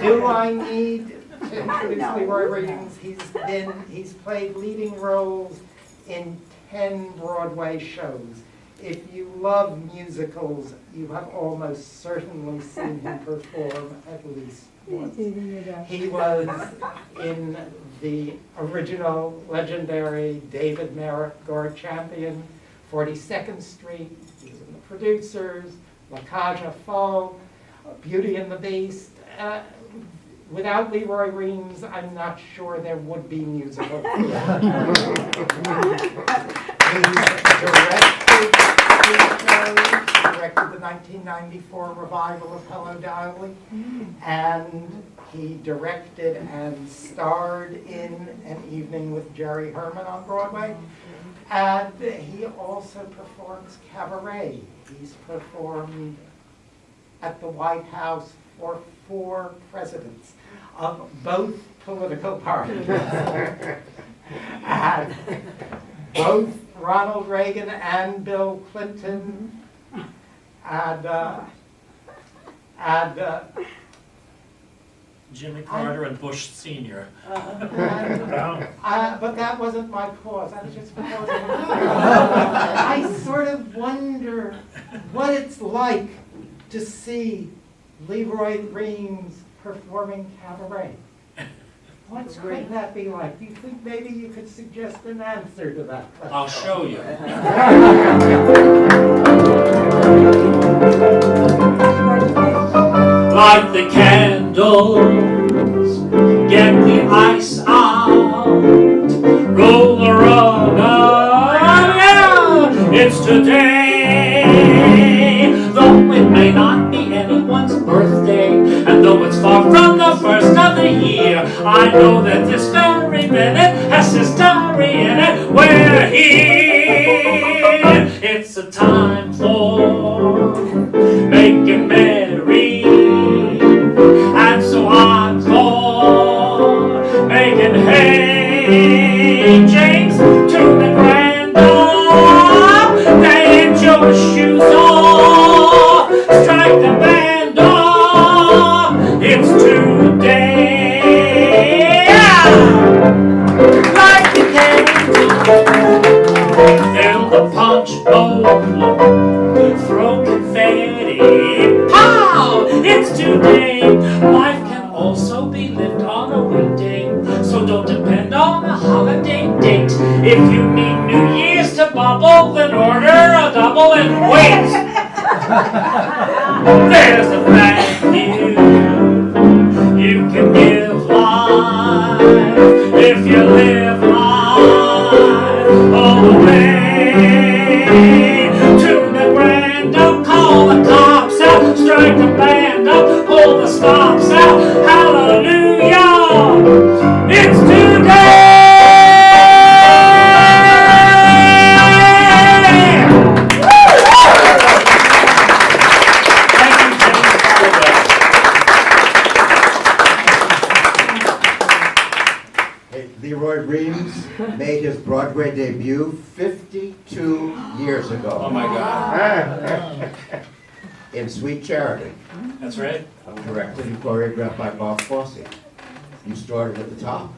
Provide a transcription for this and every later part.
Do I need to introduce Roy Reams? He's played leading roles in 10 Broadway shows. If you love musicals, you have almost certainly seen him perform at least once. He was in the original legendary David Merritt Guard Champion, 42nd Street. He was in The Producers, La Cage aux Folles, Beauty and the Beast. Without Roy Reams, I'm not sure there would be musical. He directed the 1994 revival of Hello Dolly, and he directed and starred in An Evening with Jerry Herman on Broadway, and he also performs cabaret. He's performed at the White House for 4 presidents of both political parties. And both Ronald Reagan and Bill Clinton and Jimmy Carter and Bush Sr. But that wasn't my cause. I was just proposing. I sort of wonder what it's like to see Roy Reams performing cabaret. What could that be like? Do you think maybe you could suggest an answer to that question? I'll show you. Light the candles, get the ice out, roll the rug up, yeah, it's today. Though it may not be anyone's birthday, and though it's far from the first of the year, I know that this very minute has history in it. We're here. It's a time for making merry, and so I'm for making hay. James, turn the grand up, get your shoes off, strike the band off. It's today. Light the candle, fill the punch bowl, throw confetti. Pow! It's today. Life can also be lived on a weekday, so don't depend on a holiday date. If you need New Year's to bubble, then order a double and wait. There's a thank you can give life if you live life all the way. Tune the grand up, call the cops out, strike the band up, pull the stops out. Hallelujah! It's today! Roy Reams made his Broadway debut 52 years ago. Oh my God. In Sweet Charity. That's right. Directed and choreographed by Bob Fosse. You started at the top.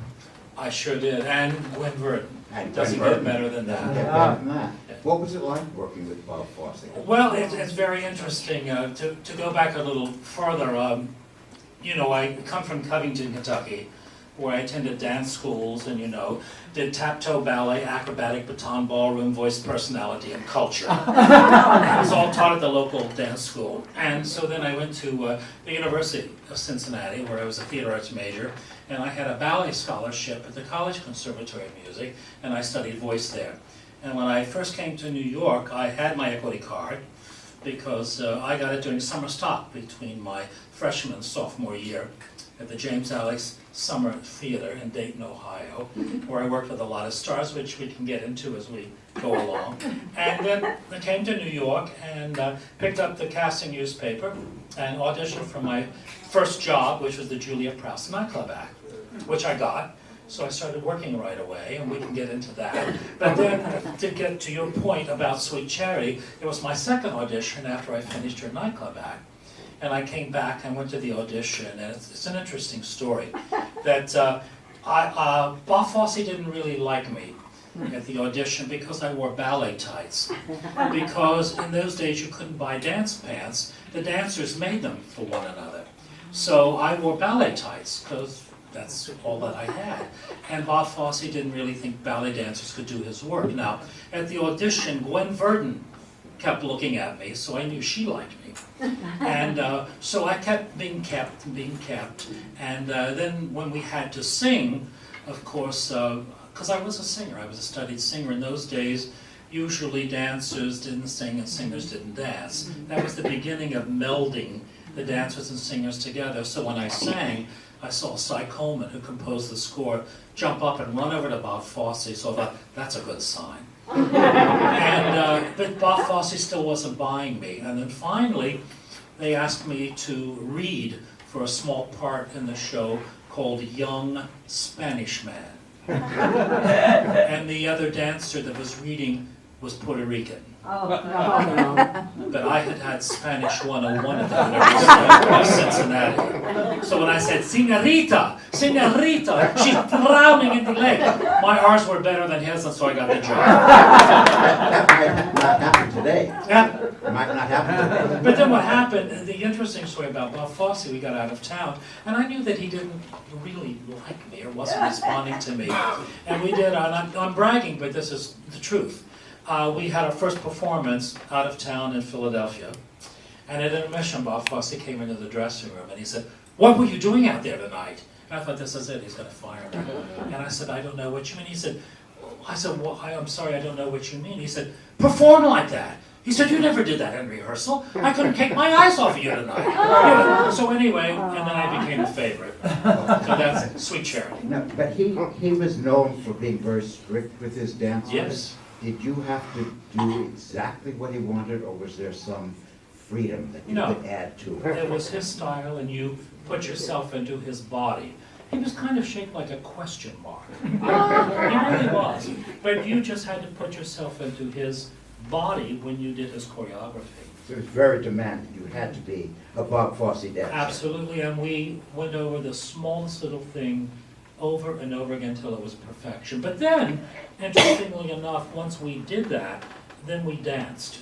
I sure did. And Gwen Verdon. And Doesn't Gwen get Verdon. better than Doesn't that. get better than that. What was it like working with Bob Fosse? Well, it's very interesting. To go back a little further, you know, I come from Covington, Kentucky, where I attended dance schools and, you know, did tap-toe ballet, acrobatic, baton, ballroom, voice, personality, and culture. It was all taught at the local dance school. And so then I went to the University of Cincinnati, where I was a theater arts major, and I had a ballet scholarship at the College Conservatory of Music, and I studied voice there. And when I first came to New York, I had my equity card, because I got it during summer stock between my freshman and sophomore year at the James Alex Summer Theater in Dayton, Ohio, where I worked with a lot of stars, which we can get into as we go along. And then I came to New York and picked up the casting newspaper and auditioned for my first job, which was the Julia Prowse nightclub act, which I got. So I started working right away, and we can get into that. But then, to get to your point about Sweet Charity, it was my second audition after I finished her nightclub act. and I came back, I went to the audition, and it's an interesting story. That Bob Fosse didn't really like me at the audition because I wore ballet tights. Because in those days you couldn't buy dance pants, the dancers made them for one another. So I wore ballet tights because that's all that I had. And Bob Fosse didn't really think ballet dancers could do his work. Now, at the audition, Gwen Verdon kept looking at me, so I knew she liked me. And so I kept being kept and being kept. And then when we had to sing, of course, because I was a singer, I was a studied singer in those days, usually dancers didn't sing and singers didn't dance. That was the beginning of melding the dancers and singers together. So when I sang, I saw Cy Coleman, who composed the score, jump up and run over to Bob Fosse, so I thought, that's a good sign. But Bob Fosse still wasn't buying me. And then finally, they asked me to read for a small part in the show called Young Spanish Man. And the other dancer that was reading was Puerto Rican. Oh, no. But I had had Spanish 101 at the University of Cincinnati. So when I said, "Señorita, señorita," she's drowning in the lake. My R's were better than his, and so I got the job. That might not happen today. Yeah. It might not happen today. But then what happened, the interesting story about Bob Fosse, we got out of town, and I knew that he didn't really like me or wasn't responding to me. And we did, and I'm bragging, but this is the truth. We had our first performance out of town in Philadelphia. And at intermission, Bob Fosse came into the dressing room and he said, "What were you doing out there tonight?" And I thought, this is it, he's going to fire me. And I said, "I don't know what you mean." He said, well, I'm sorry, I don't know what you mean. He said, "Perform like that." He said, "You never did that in rehearsal. I couldn't take my eyes off of you tonight." So anyway, and then I became a favorite. So that's Sweet Charity. No, but he was known for being very strict with his dancers. Yes. Did you have to do exactly what he wanted, or was there some freedom that you No. could add to it? It was his style, and you put yourself into his body. He was kind of shaped like a question mark. He really was. But you just had to put yourself into his body when you did his choreography. So it was very demanding. You had to be a Bob Fosse dancer. Absolutely, and we went over the smallest little thing over and over again until it was perfection. But then, interestingly enough, once we did that, then we danced.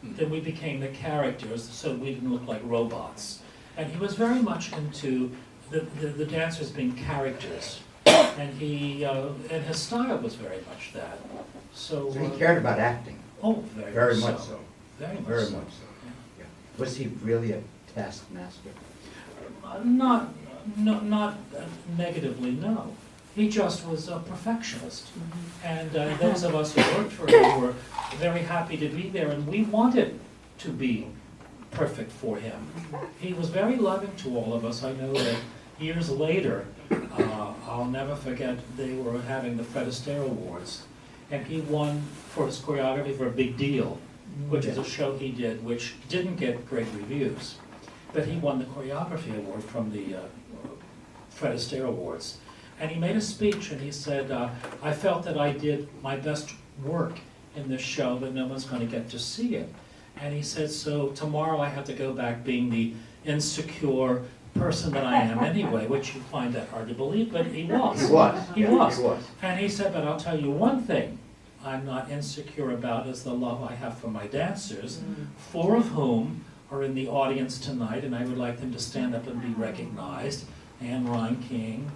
Then we became the characters, so we didn't look like robots. And he was very much into the dancers being characters. And and his style was very much that. So So he cared about acting. Oh, Very much so. Very much Very so. much so. Yeah. Was he really a taskmaster? Not negatively, no. He just was a perfectionist. And those of us who worked for him were very happy to be there, and we wanted to be perfect for him. He was very loving to all of us. I know that years later, I'll never forget, they were having the Fred Astaire Awards, and he won for his choreography for A Big Deal, which is a show he did which didn't get great reviews. But he won the choreography award from the Fred Astaire Awards. And he made a speech and he said, "I felt that I did my best work in this show, but no one's going to get to see it." And he said, "So tomorrow I have to go back being the insecure person that I am anyway," which you find that hard to believe, but he was. He was. He Yeah, was. He was. And he said, "But I'll tell you one thing I'm not insecure about is the love I have for my dancers, 4 of whom are in the audience tonight, and I would like them to stand up and be recognized. Anne Ryan King,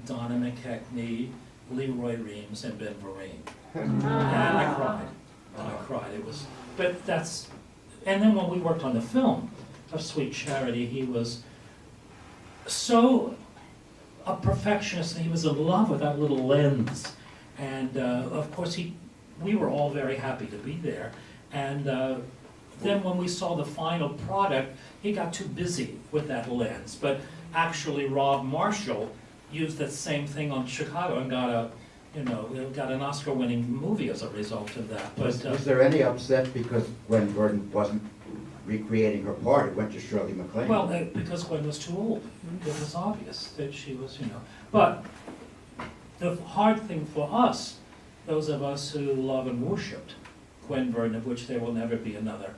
Donna McKechnie, Roy Reams, and Ben Vereen." And I cried. I cried. It was, but that's, and then when we worked on the film of Sweet Charity, he was so a perfectionist, and he was in love with that little lens. And of course, we were all very happy to be there. And then when we saw the final product, he got too busy with that lens. But actually, Rob Marshall used that same thing on Chicago and got an Oscar-winning movie as a result of that. But Was there any upset because Gwen Verdon wasn't recreating her part? It went to Shirley MacLaine. well, because Gwen was too old, it was obvious that she was, But the hard thing for us, those of us who love and worshipped Gwen Verdon, of which there will never be another,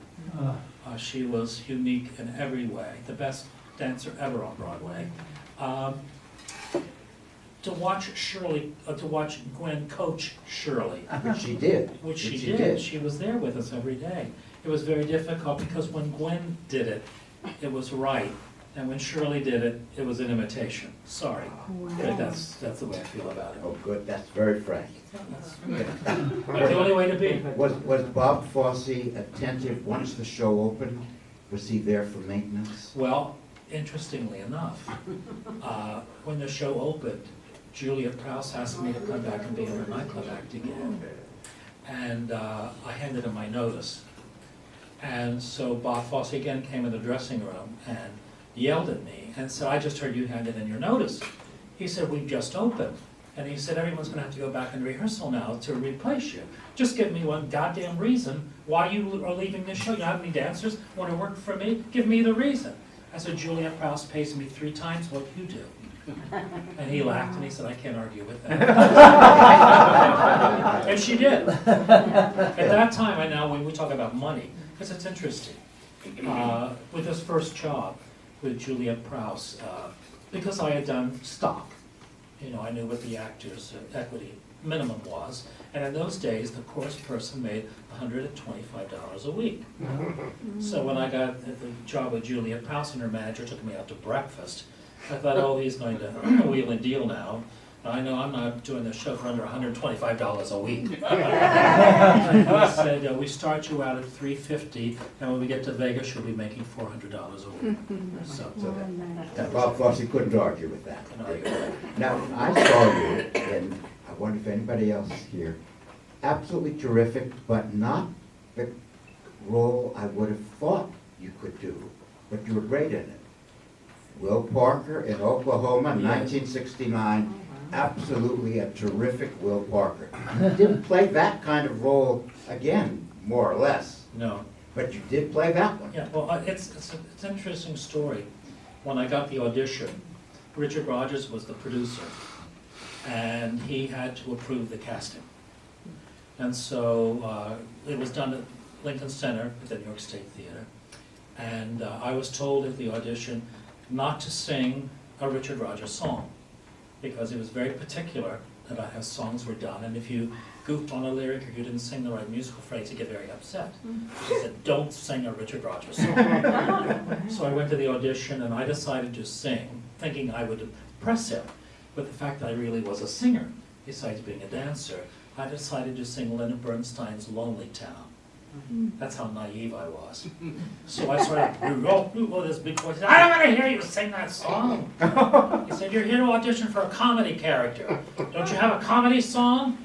She was unique in every way, the best dancer ever on Broadway. To watch Gwen coach Shirley, Which she did. which she did. She was there with us every day. It was very difficult because when Gwen did it, it was right. And when Shirley did it, it was an imitation. Sorry. But that's the way I feel about it. Oh, good, that's very frank. That's the only way to be. Was Bob Fosse attentive once the show opened? Was he there for maintenance? Well, interestingly enough, when the show opened, Julia Prowse asked me to come back and be in her nightclub act again. And I handed him my notice. And so Bob Fosse again came in the dressing room and yelled at me and said, I just heard you handed in your notice. He said, we just opened. And he said, everyone's gonna have to go back in rehearsal now to replace you. Just give me one goddamn reason why you are leaving this show. You don't have any dancers want to work for me? Give me the reason. I said, Julia Prowse pays me 3 times what you do. And he laughed and he said, I can't argue with that. And she did. At that time, when we talk about money, because it's interesting, with this first job with Juliette Prowse, because I had done stock, I knew what the actor's equity minimum was, and in those days, the chorus person made $125 a week. So when I got the job with Juliette Prowse and her manager took me out to breakfast, I thought, oh, he's going to wheel and deal now. I know I'm not doing this show for under $125 a week. He said, we start you out at $350, and when we get to Vegas, you'll be making $400 a week. So Bob Fosse couldn't argue with that. Now, I saw you, and I wonder if anybody else is here, absolutely terrific, but not the role I would have thought you could do, but you were great in it. Will Parker in Oklahoma, 1969. Absolutely a terrific Will Parker. You didn't play that kind of role again, more or less. no. But you did play that one. Yeah, well, it's an interesting story. When I got the audition, Richard Rodgers was the producer, and he had to approve the casting. And so it was done at Lincoln Center at the New York State Theater, and I was told at the audition not to sing a Richard Rodgers song, because he was very particular about how songs were done, and if you goofed on a lyric or you didn't sing the right musical phrase, he'd get very upset. He said, don't sing a Richard Rodgers song. So I went to the audition and I decided to sing, thinking I would impress him, but the fact that I really was a singer, besides being a dancer, I decided to sing Leonard Bernstein's Lonely Town. That's how naive I was. So I started, this big voice, I don't want to hear you sing that song. He said, you're here to audition for a comedy character. Don't you have a comedy song?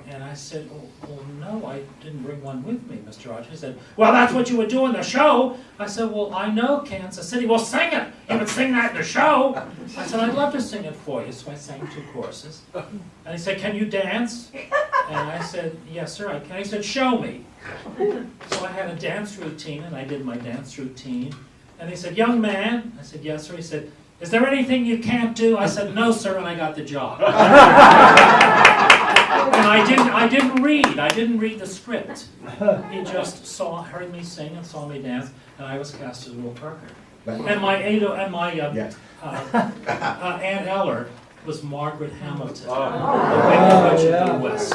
And I said, well, no, I didn't bring one with me, Mr. Rogers. He said, well, that's what you would do in the show. I said, well, I know Kansas City. Well, sing it. You would sing that in the show. I said, I'd love to sing it for you. So I sang 2 choruses. And he said, can you dance? And I said, yes, sir, I can. He said, show me. So I had a dance routine, and I did my dance routine. And he said, young man. I said, yes, sir. He said, is there anything you can't do? I said, no, sir, and I got the job. And I didn't read the script. He just heard me sing and saw me dance, and I was cast as Will Parker. And my Aunt Eller was Margaret Hamilton, the Wicked Witch of the West.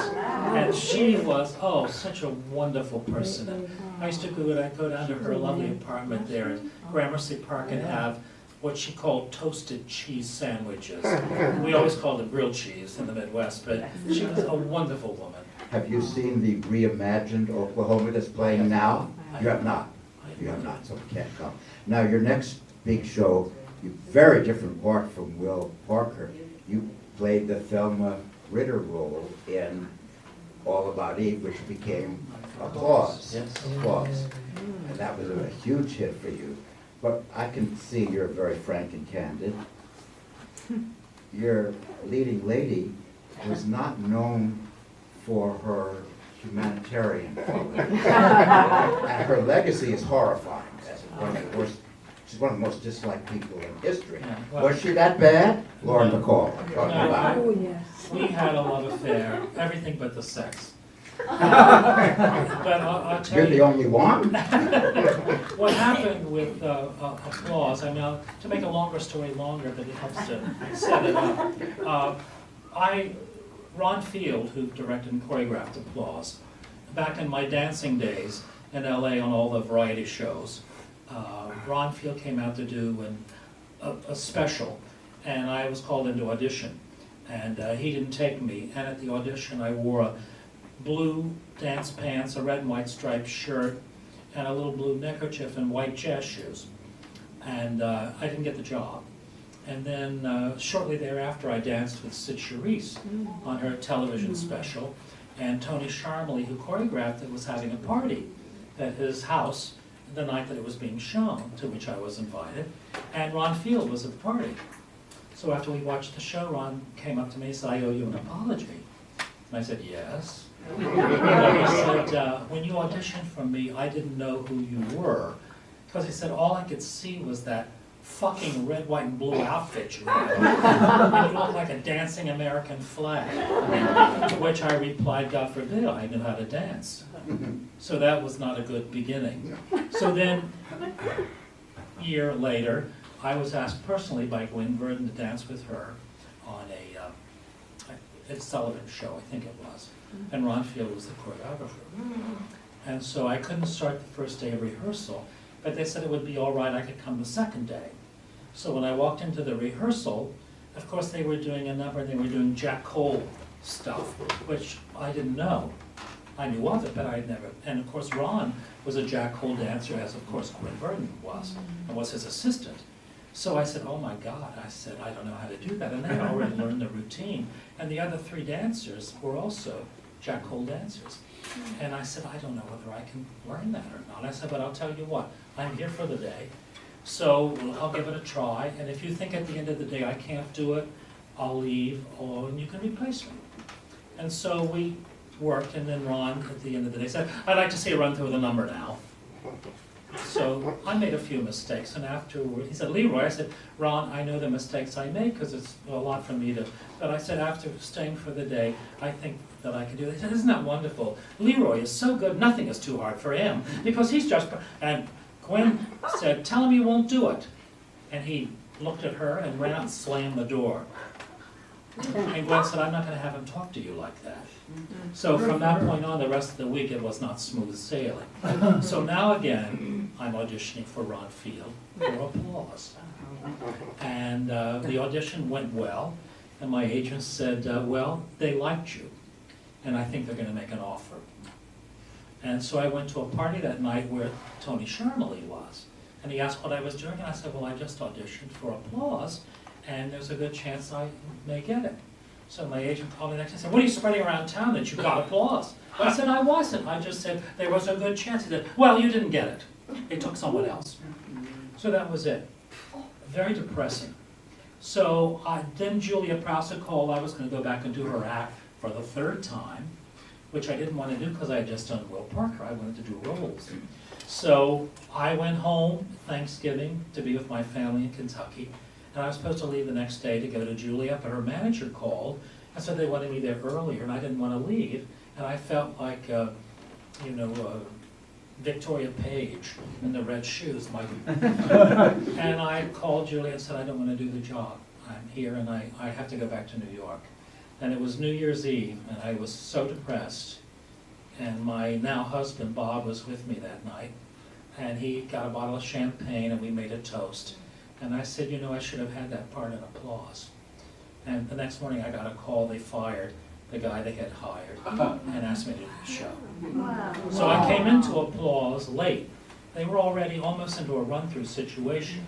And she was, such a wonderful person. And I used to go down to her lovely apartment there at Gramercy Park and have what she called toasted cheese sandwiches. We always called it grilled cheese in the Midwest, but she was a wonderful woman. Have you seen the reimagined Oklahoma that's playing now? You have not. You have not, so it can't come. Now, your next big show, very different part from Will Parker. You played the Thelma Ritter role in All About Eve, which became Applause. Yes. Applause. And that was a huge hit for you. But I can see you're very frank and candid. Your leading lady was not known for her humanitarian qualities. And her legacy is horrifying. As one of the worst, she's one of the most disliked people in history. Yeah, well, Was she that bad? Lauren Bacall, I'm talking No, about. Oh, yes. we had a love affair, everything but the sex. But I'll tell You're you. the only one? What happened with Applause, I mean, to make a longer story longer, but it helps to set it up. Ron Field, who directed and choreographed Applause, back in my dancing days in LA on all the variety shows, Ron Field came out to do a special, and I was called into audition. And he didn't take me, and at the audition I wore a blue dance pants, a red and white striped shirt, and a little blue neckerchief and white jazz shoes. And I didn't get the job. And then shortly thereafter I danced with Sid Charisse on her television special, and Tony Sharmley, who choreographed it, was having a party at his house the night that it was being shown, to which I was invited, and Ron Field was at the party. So after we watched the show, Ron came up to me and said, "I owe you an apology." And I said, "Yes." And he said, "When you auditioned for me, I didn't know who you were." Because he said, all I could see was that fucking red, white, and blue outfit you had. It looked like a dancing American flag. To which I replied, "God forbid I knew how to dance." So that was not a good beginning. So then, a year later, I was asked personally by Gwen Verdon to dance with her on a Sullivan show, I think it was. And Ron Field was the choreographer. And so I couldn't start the first day of rehearsal, but they said it would be all right, I could come the second day. So when I walked into the rehearsal, of course they were doing a number, they were doing Jack Cole stuff, which I didn't know. I knew of it, but I had never, and of course Ron was a Jack Cole dancer, as of course Gwen Verdon was, and was his assistant. So I said, "Oh my God," I said, "I don't know how to do that." And they had already learned the routine. And the other three dancers were also Jack Cole dancers. And I said, "I don't know whether I can learn that or not." I said, "But I'll tell you what, I'm here for the day, so I'll give it a try. And if you think at the end of the day I can't do it, I'll leave, or you can replace me." And so we worked, and then Ron, at the end of the day, said, "I'd like to see you run through the number now." So I made a few mistakes, and afterward, he said, "Leroy," I said, "Ron, I know the mistakes I made because it's a lot for me to," but I said, "After staying for the day, I think that I can do it." He said, "Isn't that wonderful? Leroy is so good, nothing is too hard for him because he's just," and Gwen said, "Tell him you won't do it." And he looked at her and ran out and slammed the door. And Gwen said, "I'm not going to have him talk to you like that." So from that point on, the rest of the week, it was not smooth sailing. So now again, I'm auditioning for Ron Field for Applause. And the audition went well, and my agent said, "Well, they liked you, and I think they're going to make an offer." And so I went to a party that night where Tony Sharmley was. And he asked what I was doing, and I said, "Well, I just auditioned for Applause, and there's a good chance I may get it." So my agent called me next day and said, "What are you spreading around town that you got Applause?" I said, "I wasn't. I just said there was a good chance." He said, "Well, you didn't get it. They took someone else." So that was it. Very depressing. So then Julia Prowse called. I was going to go back and do her act for the third time, which I didn't want to do because I had just done Will Parker. I wanted to do roles. So I went home Thanksgiving to be with my family in Kentucky. And I was supposed to leave the next day to go to Julia, but her manager called and said they wanted me there earlier, and I didn't want to leave. And I felt like, Victoria Page in the red shoes. And I called Julia and said, "I don't want to do the job. I'm here, and I have to go back to New York." And it was New Year's Eve, and I was so depressed. And my now husband, Bob, was with me that night. And he got a bottle of champagne, and we made a toast. And I said, "I should have had that part in Applause." And the next morning I got a call, they fired the guy they had hired and asked me to do the show. Wow. So I came into Applause late. They were already almost into a run-through situation.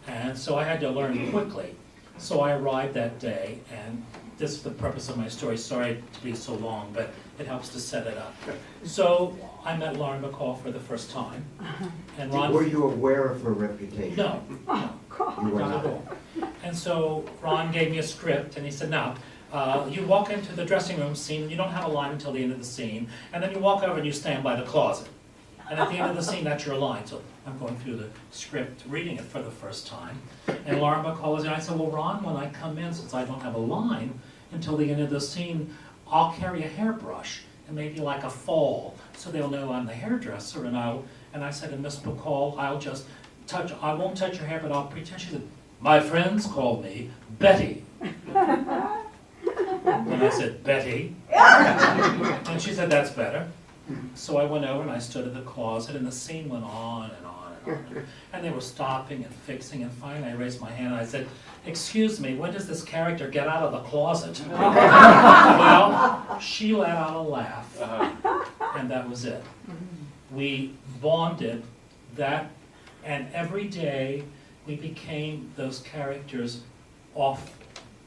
And so I had to learn quickly. So I arrived that day, and this is the purpose of my story. Sorry to be so long, but it helps to set it up. So I met Lauren Bacall for the first time. And Ron, Were you aware of her reputation? no, You were not at not. all. And so Ron gave me a script, and he said, "Now, you walk into the dressing room scene, and you don't have a line until the end of the scene, and then you walk over and you stand by the closet. And at the end of the scene, that's your line." So I'm going through the script, reading it for the first time. And Lauren Bacall is in. I said, "Well, Ron, when I come in, since I don't have a line until the end of the scene, I'll carry a hairbrush, and maybe like a fall, so they'll know I'm the hairdresser, and I said to Miss Bacall, I won't touch your hair, but I'll pretend. She said, my friends call me Betty. And I said, Betty? And she said, that's better. So I went over and I stood in the closet, and the scene went on and on and on. And they were stopping and fixing, and finally I raised my hand and I said, excuse me, when does this character get out of the closet? Well, she let out a laugh, and that was it. We bonded that, and every day we became those characters off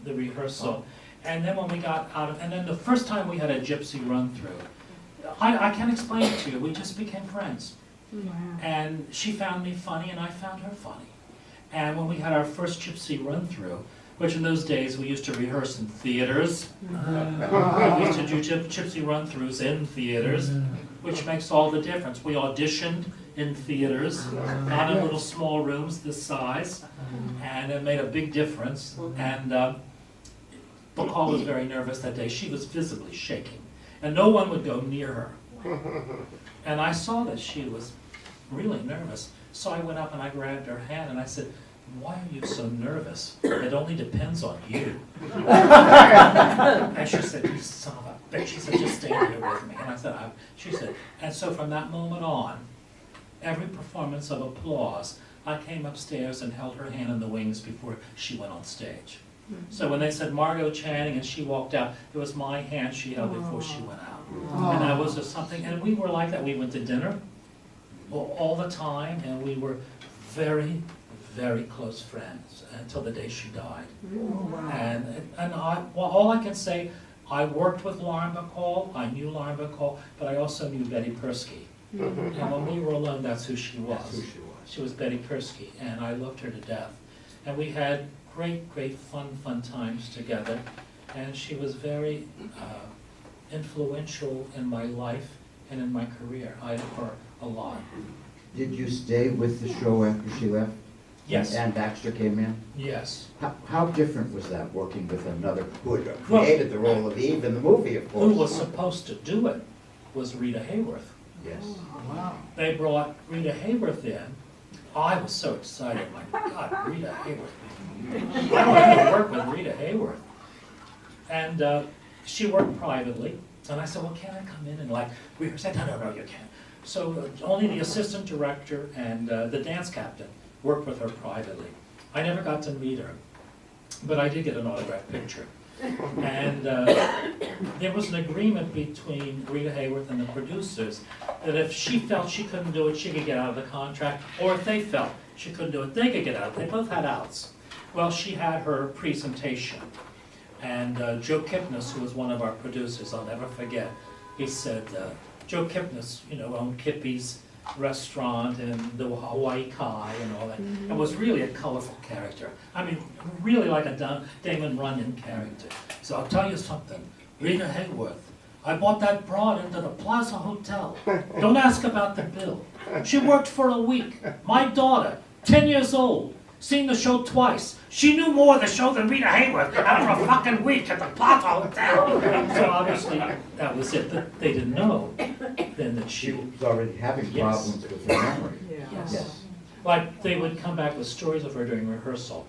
the rehearsal. And then when we got out of, and then the first time we had a gypsy run through, I can't explain it to you, we just became friends. Wow. And she found me funny and I found her funny. And when we had our first gypsy run through, which in those days we used to rehearse in theaters, we used to do gypsy run throughs in theaters, which makes all the difference. We auditioned in theaters, not in little small rooms this size, and it made a big difference. And Bacall was very nervous that day. She was visibly shaking, and no one would go near her. And I saw that she was really nervous, so I went up and I grabbed her hand and I said, why are you so nervous? It only depends on you. And she said, you son of a bitch. She said, just stand here with me. And I said, she said, and so from that moment on, every performance of Applause, I came upstairs and held her hand in the wings before she went on stage. So when they said Margot Channing and she walked out, it was my hand she held before she went out. And that was just something, and we were like that. We went to dinner all the time, and we were very, very close friends until the day she died. And all I can say, I worked with Lauren Bacall, I knew Lauren Bacall, but I also knew Betty Persky. And when we were alone, that's who she was. She was Betty Persky, and I loved her to death. And we had great, great fun times together, and she was very influential in my life and in my career. I owe her a lot. Did you stay with the show after she left? Yes. And Baxter came in? Yes. How different was that, working with another who had created the role of Eve in the movie, of course? Who was supposed to do it was Rita Hayworth. Yes. Wow. They brought Rita Hayworth in. I was so excited. My God, Rita Hayworth. I wanted to work with Rita Hayworth. And she worked privately. And I said, well, can I come in and rehearse? No, you can't. So only the assistant director and the dance captain worked with her privately. I never got to meet her, but I did get an autographed picture. And there was an agreement between Rita Hayworth and the producers that if she felt she couldn't do it, she could get out of the contract, or if they felt she couldn't do it, they could get out. They both had outs. Well, she had her presentation, and Joe Kipnis, who was one of our producers, I'll never forget, he said, Joe Kipnis, owned Kippy's restaurant and the Hawaii Kai and all that, and was really a colorful character. I mean, really like a Damon Runyon character. So I'll tell you something, Rita Hayworth, I bought that broad into the Plaza Hotel. Don't ask about the bill. She worked for a week. My daughter, 10 years old, seen the show twice. She knew more of the show than Rita Hayworth after a fucking week at the Plaza Hotel. So obviously, that was it. They didn't know then that She was already having problems with her memory. Yes. Like, they would come back with stories of her during rehearsal.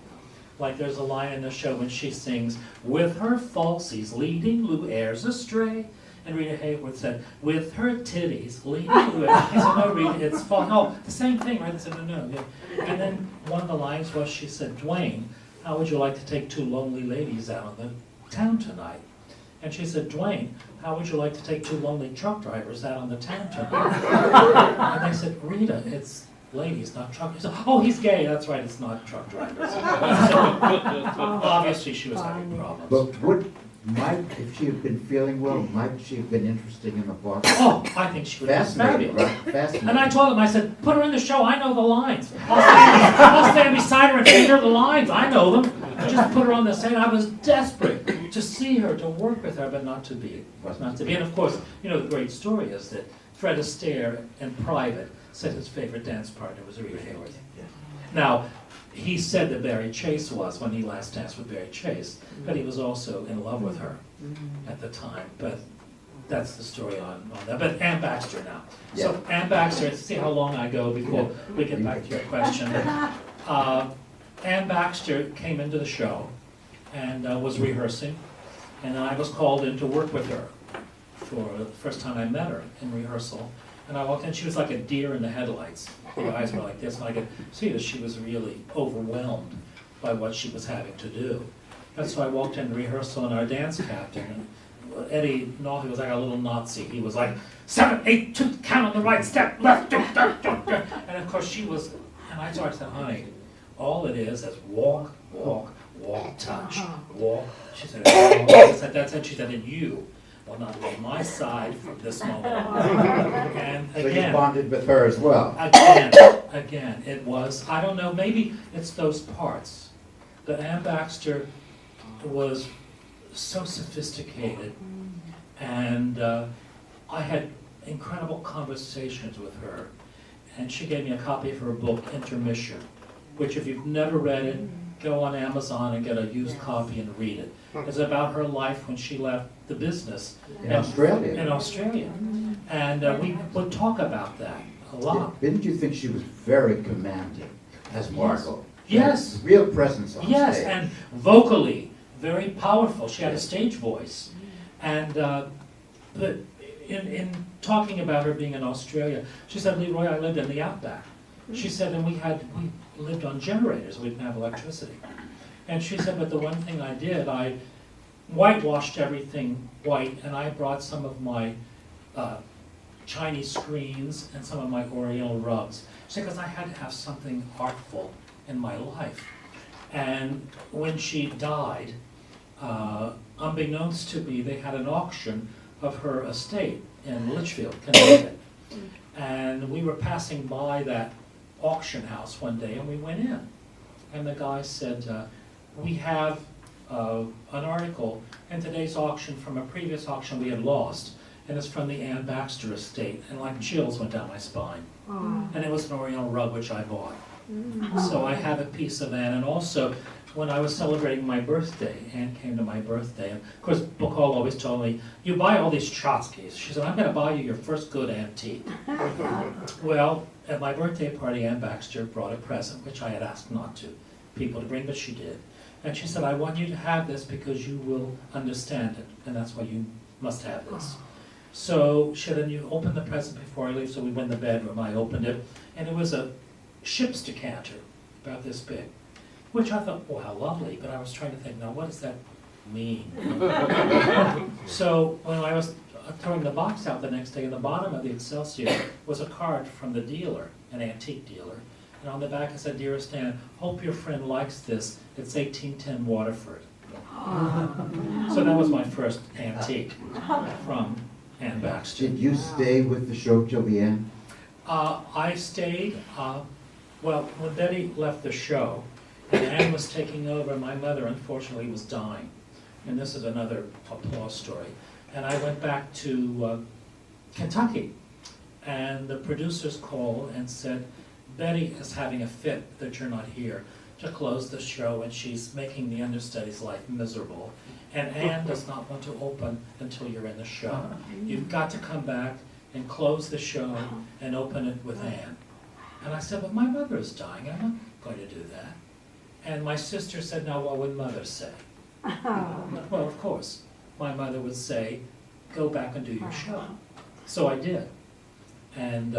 Like, there's a line in the show when she sings, with her falsies leading Lou Ayres astray. And Rita Hayworth said, with her titties leading Lou Ayres. He said, no, Rita, it's false. No, the same thing, right? I said, no. Yeah. And then one of the lines was, she said, Dwayne, how would you like to take two lonely ladies out on the town tonight? And she said, Dwayne, how would you like to take two lonely truck drivers out on the town tonight? And they said, Rita, it's ladies, not truck drivers. Oh, he's gay. That's right, it's not truck drivers. So, obviously, she was having problems. But if she had been feeling well, might she have been interesting in the part? Oh, I think she would be Fascinating, fabulous. right? Fascinating. And I told him, I said, put her in the show, I know the lines. I'll stand beside her and feed her the lines, I know them. Just put her on the stage. I was desperate to see her, to work with her, but not to be. And of course, the great story is that Fred Astaire, in private, said his favorite dance partner was Rita Hayworth. Now, he said that Barry Chase was when he last danced with Barry Chase, but he was also in love with her at the time. But that's the story on that. But Ann Baxter now. So Ann Baxter, see how long I go before we get back to your question. Ann Baxter came into the show and was rehearsing, and I was called in to work with her for the first time I met her in rehearsal. And I walked in, she was like a deer in the headlights. The eyes were like this, and I could see that she was really overwhelmed by what she was having to do. And so I walked into rehearsal, and our dance captain, Eddie Nolly, was like a little Nazi. He was like, 7, 8, 2, count on the right step, left, do, do, do, do. And of course she was, and I started saying, honey, all it is walk, walk, walk, touch, walk. She said, oh. I said, that's it. She said, and you will not leave my side from this moment on. And So you again, bonded with her as well. again, it was, I don't know, maybe it's those parts. But Ann Baxter was so sophisticated, and I had incredible conversations with her, and she gave me a copy of her book, Intermission, which if you've never read it, go on Amazon and get a used copy and read it. It's about her life when she left the business In Australia. in Australia. And we would talk about that a lot. Didn't you think she was very commanding as Margot? Yes. Real presence on Yes, stage. and vocally, very powerful. She had a stage voice. And but in talking about her being in Australia, she said, Leroy, I lived in the outback. She said, and we lived on generators. We didn't have electricity. And she said, but the one thing I did, I whitewashed everything white, and I brought some of my Chinese screens and some of my Oriental rugs. She said, because I had to have something artful in my life. And when she died, unbeknownst to me, they had an auction of her estate in Litchfield, Connecticut. And we were passing by that auction house one day, and we went in. And the guy said, we have an article in today's auction from a previous auction we had lost, and it's from the Ann Baxter estate, and like chills went down my spine. And it was an Oriental rug which I bought. So I have a piece of Ann, and also when I was celebrating my birthday, Ann came to my birthday, and of course Bacall always told me, you buy all these tchotchkes. She said, I'm going to buy you your first good antique. Well, at my birthday party, Ann Baxter brought a present, which I had asked not to people to bring, but she did. And she said, I want you to have this because you will understand it, and that's why you must have this. So she said, and you open the present before I leave, so we went in the bedroom, I opened it, and it was a ship's decanter, about this big, which I thought, oh, how lovely, but I was trying to think, now what does that mean? So when I was throwing the box out the next day, in the bottom of the Excelsior was a card from the dealer, an antique dealer, and on the back it said, Dearest Ann, hope your friend likes this, it's 1810 Waterford. So that was my first antique from Ann Baxter. Did you stay with the show till the end? I stayed, well, when Betty left the show, and Ann was taking over, my mother unfortunately was dying. And this is another applause story. And I went back to Kentucky, and the producers called and said, Betty is having a fit that you're not here to close the show, and she's making the understudy's life miserable. And Ann does not want to open until you're in the show. You've got to come back and close the show and open it with Ann. And I said, but my mother is dying, I'm not going to do that. And my sister said, now what would mother say? Well, of course, my mother would say, go back and do your show. So I did. And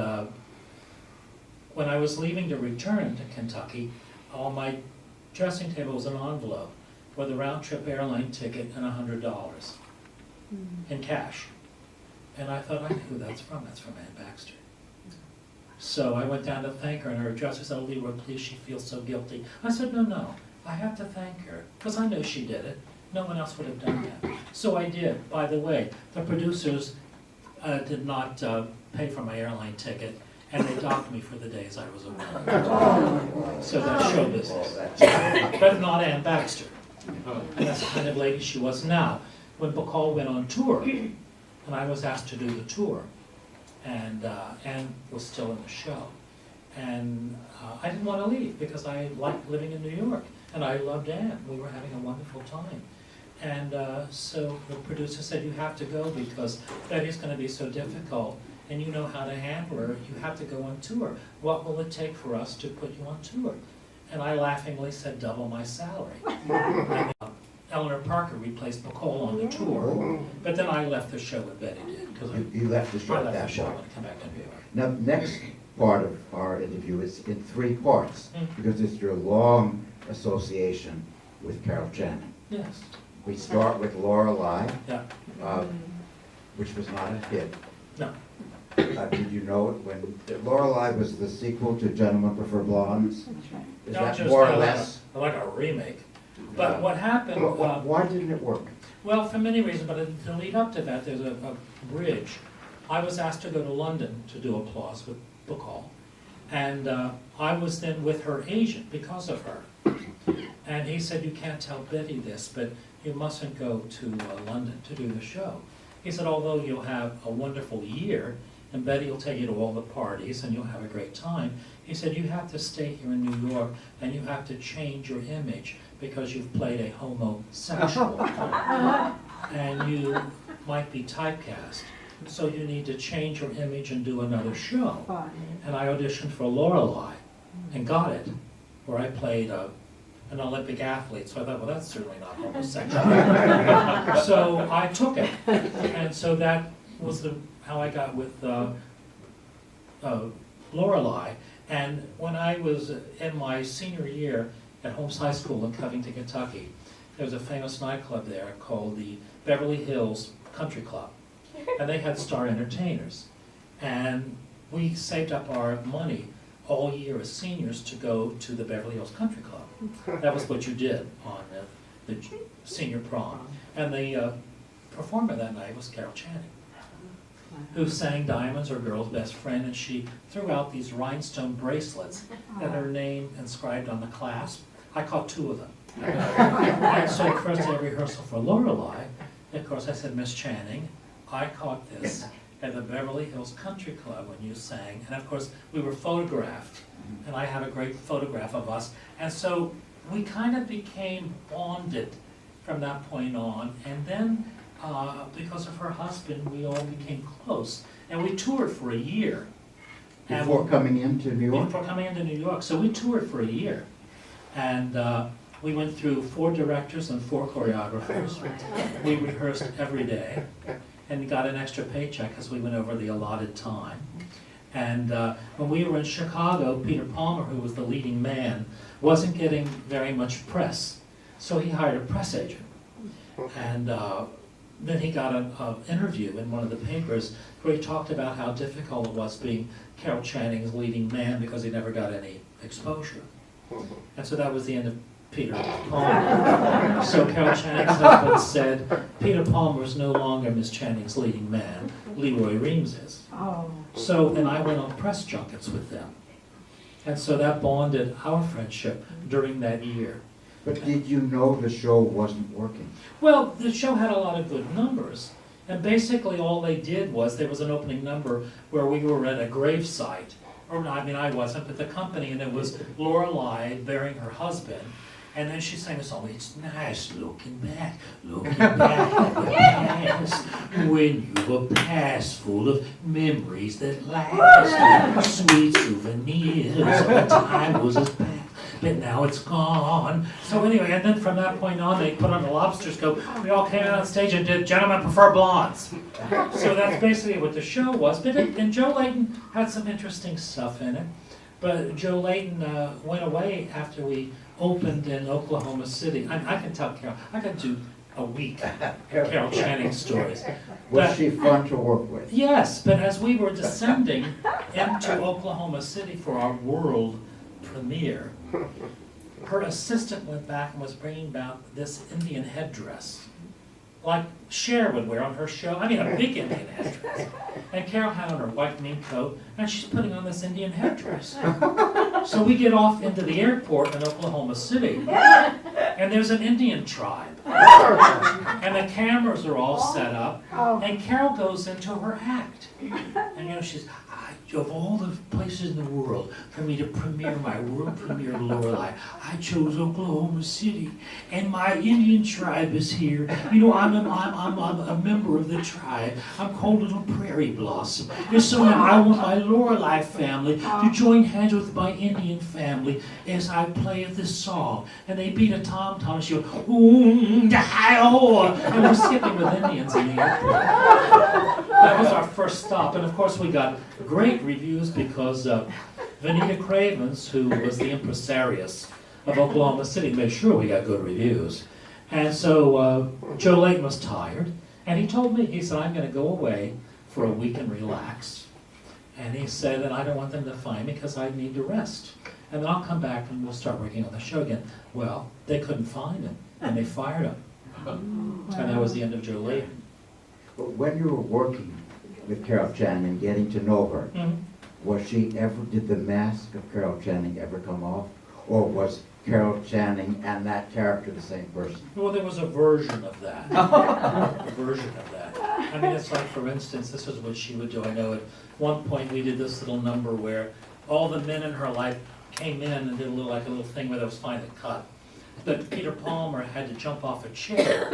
when I was leaving to return to Kentucky, on my dressing table was an envelope with a round-trip airline ticket and $100 in cash. And I thought, I know who that's from. That's from Ann Baxter. So I went down to thank her, and her dresser said, oh, Leroy, please, she feels so guilty. I said, no, I have to thank her, because I know she did it. No one else would have done that. So I did. By the way, the producers did not pay for my airline ticket, and they docked me for the days I was away. So that's show business. But not Ann Baxter. And that's the kind of lady she was. Now, when Bacall went on tour, and I was asked to do the tour, and Ann was still in the show. And I didn't want to leave because I liked living in New York, and I loved Ann. We were having a wonderful time. And so the producer said, you have to go because Betty's going to be so difficult, and you know how to handle her. You have to go on tour. What will it take for us to put you on tour? And I laughingly said, double my salary. And, Eleanor Parker replaced Bacall on the tour, but then I left the show what Betty did. Because You left the show I at left the that show point. and I come back to New York. Now, next part of our interview is in 3 parts, Mm. because it's your long association with Carol Channing. Yes. We start with Lorelei, Yeah. which was not a hit. No. Did you know it when, Lorelei was the sequel to Gentlemen Prefer Blondes? Is Not that just more or like less? like a remake. But what happened, Why didn't it work? well, for many reasons, but to lead up to that, there's a bridge. I was asked to go to London to do applause with Bacall, and I was then with her agent because of her. And he said, you can't tell Betty this, but you mustn't go to London to do the show. He said, although you'll have a wonderful year, and Betty will take you to all the parties, and you'll have a great time, he said, you have to stay here in New York, and you have to change your image, because you've played a homosexual, and you might be typecast. So you need to change your image and do another show. And I auditioned for Lorelei, and got it, where I played an Olympic athlete, so I thought, well, that's certainly not homosexual. So I took it, and so that was how I got with Lorelei. And when I was in my senior year at Holmes High School in Covington, Kentucky, there was a famous nightclub there called the Beverly Hills Country Club, and they had star entertainers. And we saved up our money all year as seniors to go to the Beverly Hills Country Club. That was what you did on the senior prom. And the performer that night was Carol Channing, who sang Diamonds Are a Girl's Best Friend, and she threw out these rhinestone bracelets that her name inscribed on the clasp. I caught 2 of them. And so the first day of rehearsal for Lorelei, of course I said, Miss Channing, I caught this at the Beverly Hills Country Club when you sang. And of course, we were photographed, and I have a great photograph of us. And so we kind of became bonded from that point on. And then, because of her husband, we all became close. And we toured for a year. Before coming into New York? Before coming into New York. So we toured for a year. And we went through 4 directors and 4 choreographers. We rehearsed every day and got an extra paycheck because we went over the allotted time. And when we were in Chicago, Peter Palmer, who was the leading man, wasn't getting very much press. So he hired a press agent. And then he got an interview in one of the papers where he talked about how difficult it was being Carol Channing's leading man because he never got any exposure. And so that was the end of Peter Palmer. So Carol Channing's husband said, Peter Palmer is no longer Miss Channing's leading man, Roy Reams is. So then I went on press junkets with them. And so that bonded our friendship during that year. But did you know the show wasn't working? Well, the show had a lot of good numbers. And basically all they did was, there was an opening number where we were at a gravesite. Or no, I mean I wasn't, but the company, and it was Lorelei burying her husband. And then she sang a song, it's nice looking back at the past, when you were past full of memories that last, sweet souvenirs of the time was as past, but now it's gone. So anyway, and then from that point on, they put on the lobster scope. We all came out on stage and did Gentlemen Prefer Blondes. So that's basically what the show was. But and Joe Layton had some interesting stuff in it. But Joe Layton went away after we opened in Oklahoma City. I can tell Carol, I could do a week Carol Channing stories. Was she fun to work with? Yes, but as we were descending into Oklahoma City for our world premiere, her assistant went back and was bringing back this Indian headdress, like Cher would wear on her show. I mean, a big Indian headdress. And Carol had on her white mink coat, and she's putting on this Indian headdress. So we get off into the airport in Oklahoma City, and there's an Indian tribe. And the cameras are all set up, and Carol goes into her act. And she's, of all the places in the world for me to premiere my world premiere Lorelei, I chose Oklahoma City, and my Indian tribe is here. You know, I'm a member of the tribe. I'm called Little Prairie Blossom. And so now I want my Lorelei family to join hands with my Indian family as I play this song. And they beat a tom-tom, and she goes, and we're skipping with Indians in the airport. That was our first stop, and of course we got great reviews because Vanita Cravens, who was the impresarius of Oklahoma City, made sure we got good reviews. And so Joe Layton was tired, and he told me, he said, I'm going to go away for a week and relax. And he said that I don't want them to find me because I need to rest. And then I'll come back and we'll start working on the show again. Well, they couldn't find him, and they fired him. And that was the end of Joe Layton. But when you were working with Carol Channing and getting to know her, was she ever, did the mask of Carol Channing ever come off? Or was Carol Channing and that character the same person? Well, there was a version of that. A version of that. I mean, it's like, for instance, this is what she would do. I know at one point we did this little number where all the men in her life came in and did a little thing where there was finally cut. But Peter Palmer had to jump off a chair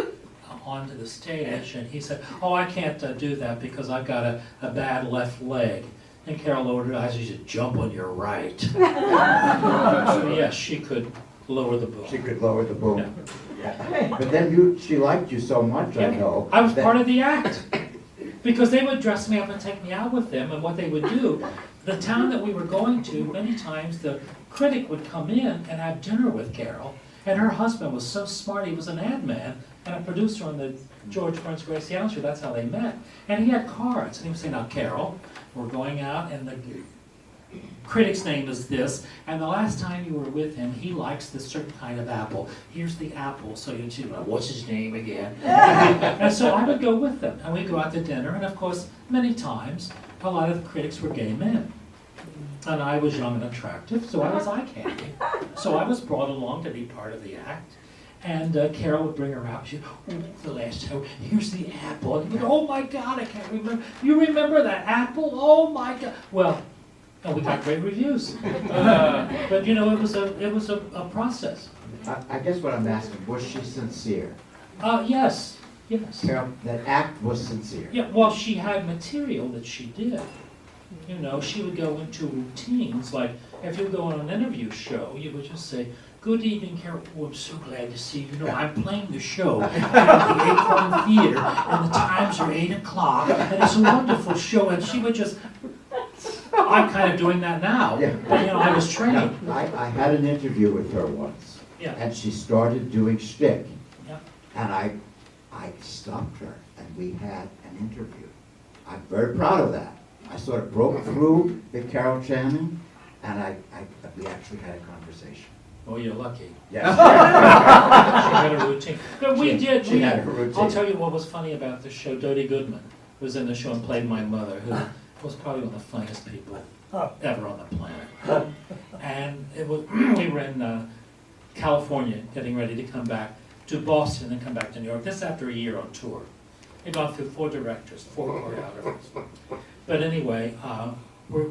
onto the stage, and he said, oh, I can't do that because I've got a bad left leg. And Carol lowered her eyes and she said, jump on your right. So yes, she could lower the boom. She could lower the boom. Yeah. Yeah. But then she liked you so much, I know. I was part of the act. Because they would dress me up and take me out with them, and what they would do, the town that we were going to, many times the critic would come in and have dinner with Carol, and her husband was so smart, he was an ad man, and a producer on the George Burns Gracie Allen show, that's how they met. And he had cards, and he would say, now Carol, we're going out, and the critic's name is this, and the last time you were with him, he likes this certain kind of apple. Here's the apple, so you two, what's his name again? And so I would go with them, and we'd go out to dinner, and of course, many times, a lot of the critics were gay men. And I was young and attractive, so I was eye candy. So I was brought along to be part of the act. And Carol would bring her out. She'd, oh, the last time, here's the apple. And oh my God, I can't remember. You remember that apple? Oh my God. Well, and we got great reviews. But you know, it was a process. I guess what I'm asking, was she sincere? Yes. Carol, that act was sincere. Yeah, well, she had material that she did. You know, she would go into routines, like if you go on an interview show, you would just say, good evening, Carol. Oh, I'm so glad to see you. You know, I'm playing the show at the Acorn Theater, and the times are 8 o'clock, and it's a wonderful show. And she would just, I'm kind of doing that now, Yeah. but you know, I was trained. I had an interview with her once, Yeah. and she started doing shtick, Yeah. and I stopped her, and we had an interview. I'm very proud of that. I sort of broke through the Carol Channing, and we actually had a conversation. Oh, you're lucky. Yes. She had a routine. But we did. She had her routine. I'll tell you what was funny about the show. Dodie Goodman was in the show and played my mother, who was probably one of the funniest people ever on the planet. And it was, we were in California, getting ready to come back to Boston and come back to New York. This after a year on tour. We'd gone through 4 directors, 4 choreographers. But anyway, we're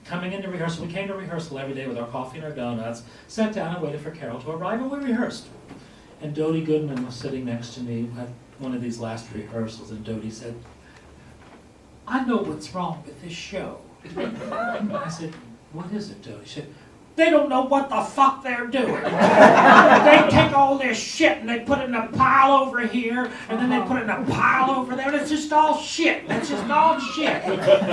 coming into rehearsal. We came to rehearsal every day with our coffee and our donuts, sat down and waited for Carol to arrive, and we rehearsed. And Dodie Goodman was sitting next to me at one of these last rehearsals, and Dodie said, I know what's wrong with this show. I said, what is it, Dodie? She said, they don't know what the fuck they're doing. They take all this shit and they put it in a pile over here, and then they put it in a pile over there, and it's just all shit. It's just all shit.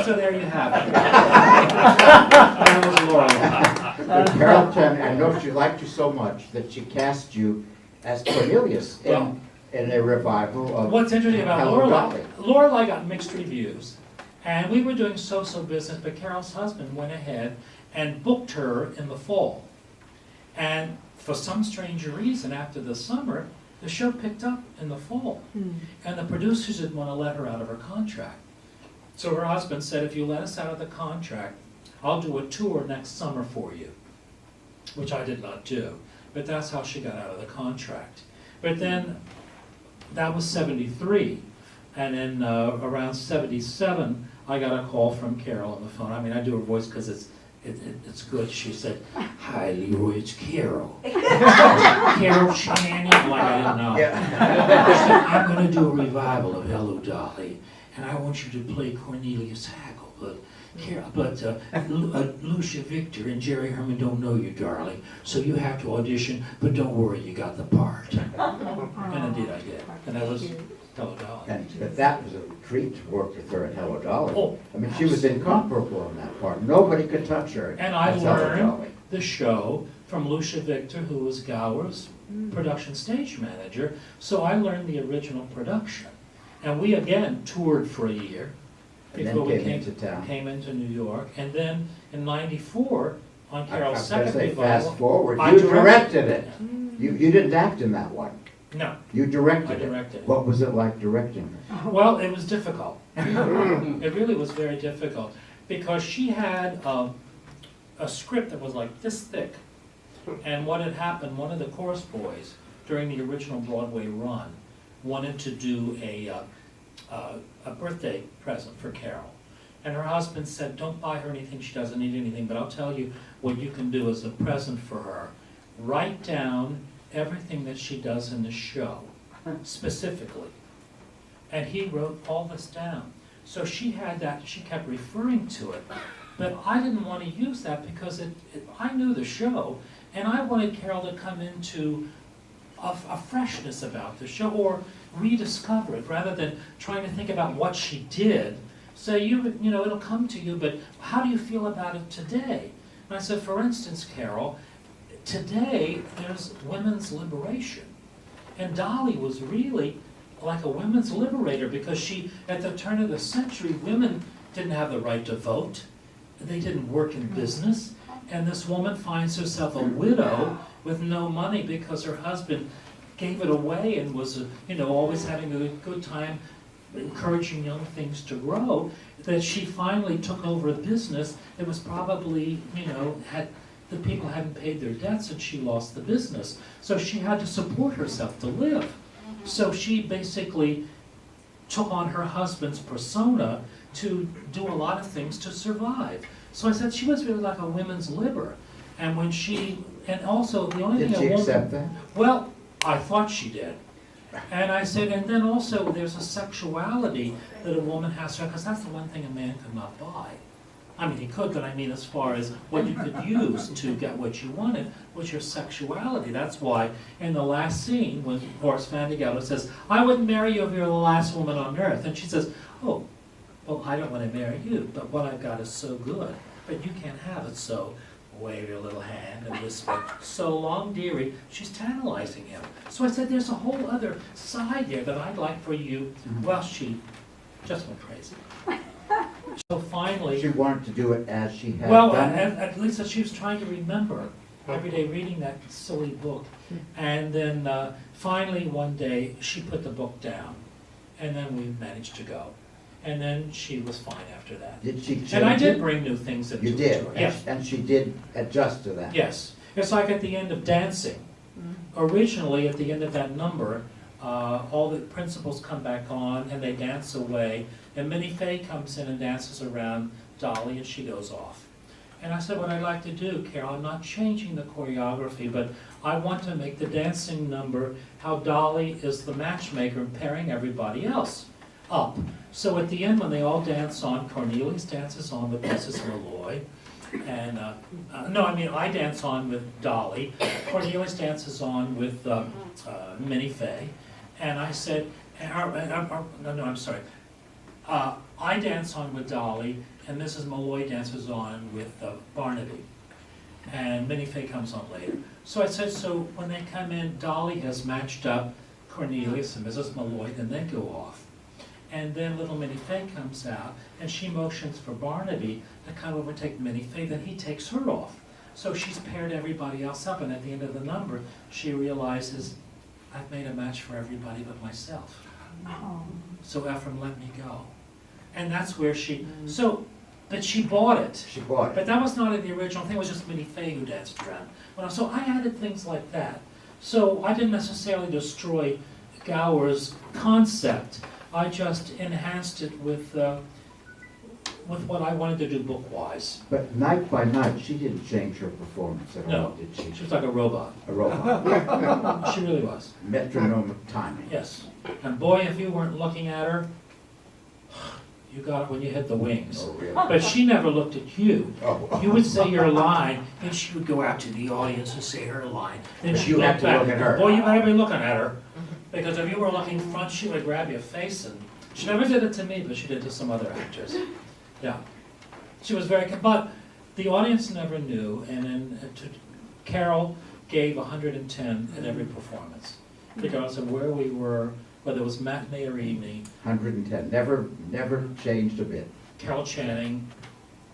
So there you have it. That was Laura. But Carol Channing, I know she liked you so much that she cast you as Cornelius in a revival of What's interesting about Hello, Dolly. Lorelei got mixed reviews, and we were doing so-so business, but Carol's husband went ahead and booked her in the fall. And for some strange reason, after the summer, the show picked up in the fall. And the producers didn't want to let her out of her contract. So her husband said, if you let us out of the contract, I'll do a tour next summer for you, which I did not do. But that's how she got out of the contract. But then, that was 73. And in around 77, I got a call from Carol on the phone. I mean, I do her voice because it's good. She said, "Hi, Leroy, it's Carol." Carol Channing? I'm like, I didn't know. She said, "I'm going to do a revival of Hello, Dolly, and I want you to play Cornelius Hagel, but Lucia Victor and Jerry Herman don't know you, darling, so you have to audition, but don't worry, you got the part." And indeed I did. And that was Hello, Dolly. But that was a treat to work with her at Hello, Dolly. Oh, I mean, she was incomparable in that part. Nobody could touch her. And I as Hello, learned Dolly. the show from Lucia Victor, who was Gower's production stage manager, so I learned the original production. And we again toured for a year And then before we came into town. came into New York. And then in '94, on Carol's I was second gonna say, revival, fast forward, I you directed directed it. You didn't act in that one. no, You directed I it. directed it. What was it like directing her? Well, it was difficult. It really was very difficult because she had a script that was like this thick. And what had happened, one of the chorus boys during the original Broadway run wanted to do a birthday present for Carol. And her husband said, "Don't buy her anything, she doesn't need anything, but I'll tell you what you can do as a present for her. Write down everything that she does in the show, specifically." And he wrote all this down. So she had that, she kept referring to it. But I didn't want to use that because I knew the show, and I wanted Carol to come into a freshness about the show or rediscover it rather than trying to think about what she did. So you know, it'll come to you, but how do you feel about it today? And I said, for instance, Carol, today there's women's liberation. And Dolly was really like a women's liberator because she, at the turn of the century, women didn't have the right to vote. They didn't work in business. And this woman finds herself a widow with no money because her husband gave it away and was, always having a good time encouraging young things to grow, that she finally took over a business that was probably, the people hadn't paid their debts and she lost the business. So she had to support herself to live. So she basically took on her husband's persona to do a lot of things to survive. So I said she was really like a women's liber. And when and also the only thing Did she accept that? Well, I thought she did. And I said, and then also there's a sexuality that a woman has to have, because that's the one thing a man could not buy. I mean, he could, but I mean as far as what you could use to get what you wanted was your sexuality. That's why in the last scene, when Horace Vandegelder says, "I wouldn't marry you if you're the last woman on earth," and she says, "Oh, well, I don't want to marry you, but what I've got is so good, but you can't have it, so wave your little hand and whisper, 'So long, dearie.'" She's tantalizing him. So I said, there's a whole other side there that I'd like for you. Well, she just went crazy. So finally, She wanted to do it as she had well, done it. at least she was trying to remember every day reading that silly book. And then finally one day she put the book down, and then we managed to go. And then she was fine after that. Did she change And I did it? bring new things into You it. did, Yes. and she did adjust to that. Yes. It's like at the end of Dancing. Originally, at the end of that number, all the principals come back on and they dance away. And Minnie Fay comes in and dances around Dolly and she goes off. And I said, what I'd like to do, Carol, I'm not changing the choreography, but I want to make the dancing number how Dolly is the matchmaker pairing everybody else up. So at the end, when they all dance on, Cornelius dances on with Mrs. Malloy. And, I dance on with Dolly. Cornelius dances on with Minnie Fay. And I said, I dance on with Dolly, and Mrs. Malloy dances on with Barnaby. And Minnie Fay comes on later. So I said, so when they come in, Dolly has matched up Cornelius and Mrs. Malloy, then they go off. And then little Minnie Fay comes out, and she motions for Barnaby to come over and take Minnie Fay, then he takes her off. So she's paired everybody else up, and at the end of the number, she realizes, I've made a match for everybody but myself. So Ephraim, let me go. And that's where but she bought it. She bought But it. that was not in the original thing, it was just Minnie Fay who danced around. So I added things like that. So I didn't necessarily destroy Gower's concept. I just enhanced it with with what I wanted to do book-wise. But night by night, she didn't change her performance at all, No, did she? she was like a robot. A robot. She really was. Metronomic timing. Yes. And boy, if you weren't looking at her, you got it when you hit the wings. Oh, really? But she never looked at you. Oh. You would say your line, and she would go out to the audience and say her line. Then But she'd you look had to back. look at her. Boy, you better be looking at her. Because if you were looking front, she would grab your face, and she never did it to me, but she did it to some other actors. Yeah. She was very, but the audience never knew, and then Carol gave 110 at every performance, regardless of where we were, whether it was matinee or evening. 110, never changed a bit. Carol Channing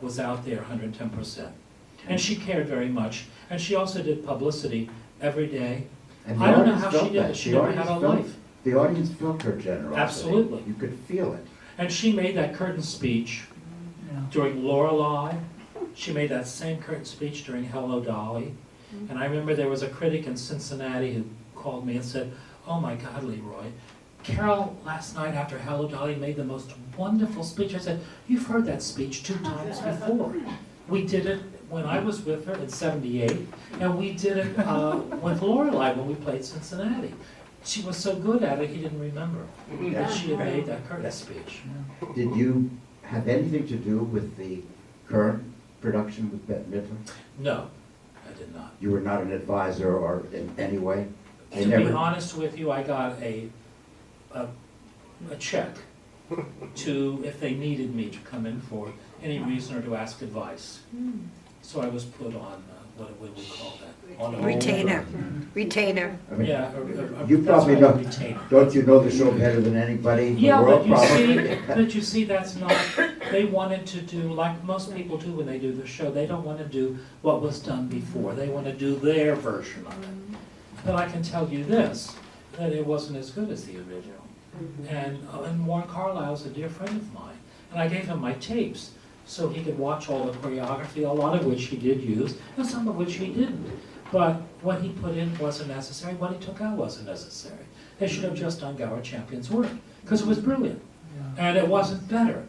was out there 110%. And she cared very much. And she also did publicity every day. And the I don't know audience how she felt did that. it. She The never had a audience felt- life. The audience felt her generosity. Absolutely. You could feel it. And she made that curtain speech during Lorelei. She made that same curtain speech during Hello, Dolly. And I remember there was a critic in Cincinnati who called me and said, "Oh my God, Leroy, Carol last night after Hello, Dolly made the most wonderful speech." I said, "You've heard that speech 2 times before. We did it when I was with her in '78, and we did it with Lorelei when we played Cincinnati." She was so good at it, he didn't remember that she had made that curtain speech. Did you have anything to do with the current production with Bette Midler? No, I did not. You were not an advisor or in any way? They To be never- honest with you, I got a check to, if they needed me to come in for any reason or to ask advice. So I was put on, what would we call that? On a Retainer. Retainer. I mean, Yeah, you that's probably right, know, a retainer. don't you know the show better than anybody in the Yeah, world, but probably? you see, that's not, they wanted to do, like most people do when they do the show, they don't want to do what was done before. They want to do their version of it. But I can tell you this, that it wasn't as good as the original. And Warren Carlisle's a dear friend of mine, and I gave him my tapes so he could watch all the choreography, a lot of which he did use, and some of which he didn't. But what he put in wasn't necessary, what he took out wasn't necessary. They should have just done Gower Champion's work, because it was brilliant. And it wasn't better.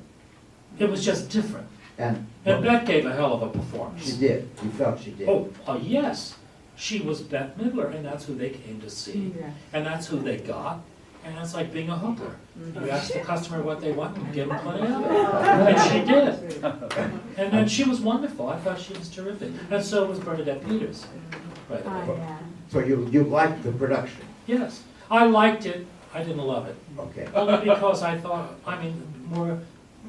It was just different. And And Bette gave a hell of a performance. she did, you felt she did. Oh, yes. She was Bette Midler, and that's who they came to see. And that's who they got. And it's like being a hooker. You ask the customer what they want and give them plenty of it. And she did. And then she was wonderful. I thought she was terrific. And so was Bernadette Peters. By the way. So you liked the production? Yes. I liked it. I didn't love it. Okay. Only because I thought, I mean, we're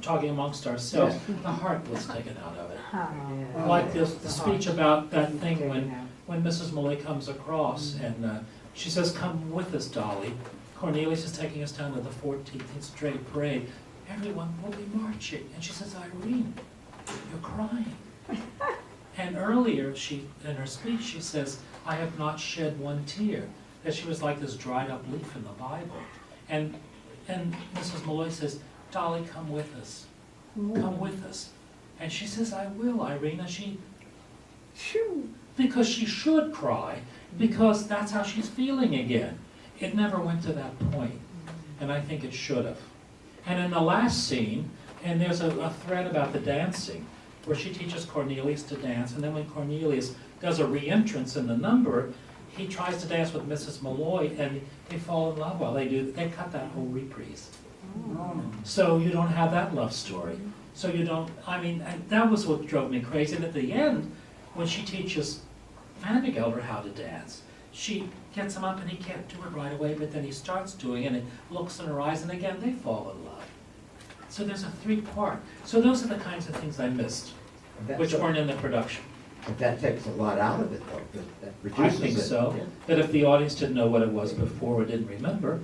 talking amongst ourselves, the heart was taken out of it. Like the speech about that thing when Mrs. Malloy comes across and she says, "Come with us, Dolly. Cornelius is taking us down to the 14th Street Parade. Everyone will be marching." And she says, "Irene, you're crying." And earlier, in her speech, she says, "I have not shed one tear." That she was like this dried up leaf in the Bible. And Mrs. Malloy says, "Dolly, come with us. Come with us." And she says, "I will, Irene." And because she should cry, because that's how she's feeling again. It never went to that point, and I think it should have. And in the last scene, and there's a thread about the dancing, where she teaches Cornelius to dance, and then when Cornelius does a re-entrance in the number, he tries to dance with Mrs. Malloy, and they fall in love while they do. They cut that whole reprise. So you don't have that love story. So you don't, I mean, and that was what drove me crazy. And at the end, when she teaches Vandergelder how to dance, she gets him up and he can't do it right away, but then he starts doing it and it looks in her eyes, and again they fall in love. So there's a 3-part. So those are the kinds of things I missed, which weren't in the production. But that takes a lot out of it, though. That I reduces think it. so. That if the audience didn't know what it was before or didn't remember,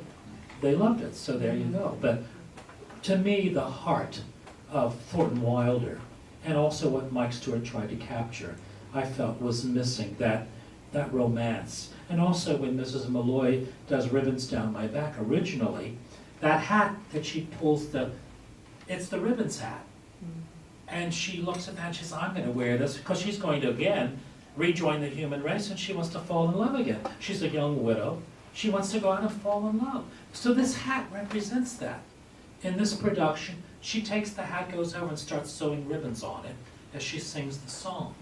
they loved it. So there you go. But to me, the heart of Thornton Wilder, and also what Mike Stewart tried to capture, I felt was missing, that romance. And also when Mrs. Malloy does Ribbons Down My Back originally, that hat that she pulls, it's the ribbons hat. And she looks at that and she says, "I'm going to wear this," because she's going to, again, rejoin the human race, and she wants to fall in love again. She's a young widow. She wants to go out and fall in love. So this hat represents that in this production, she takes the hat, goes over and starts sewing ribbons on it as she sings the song.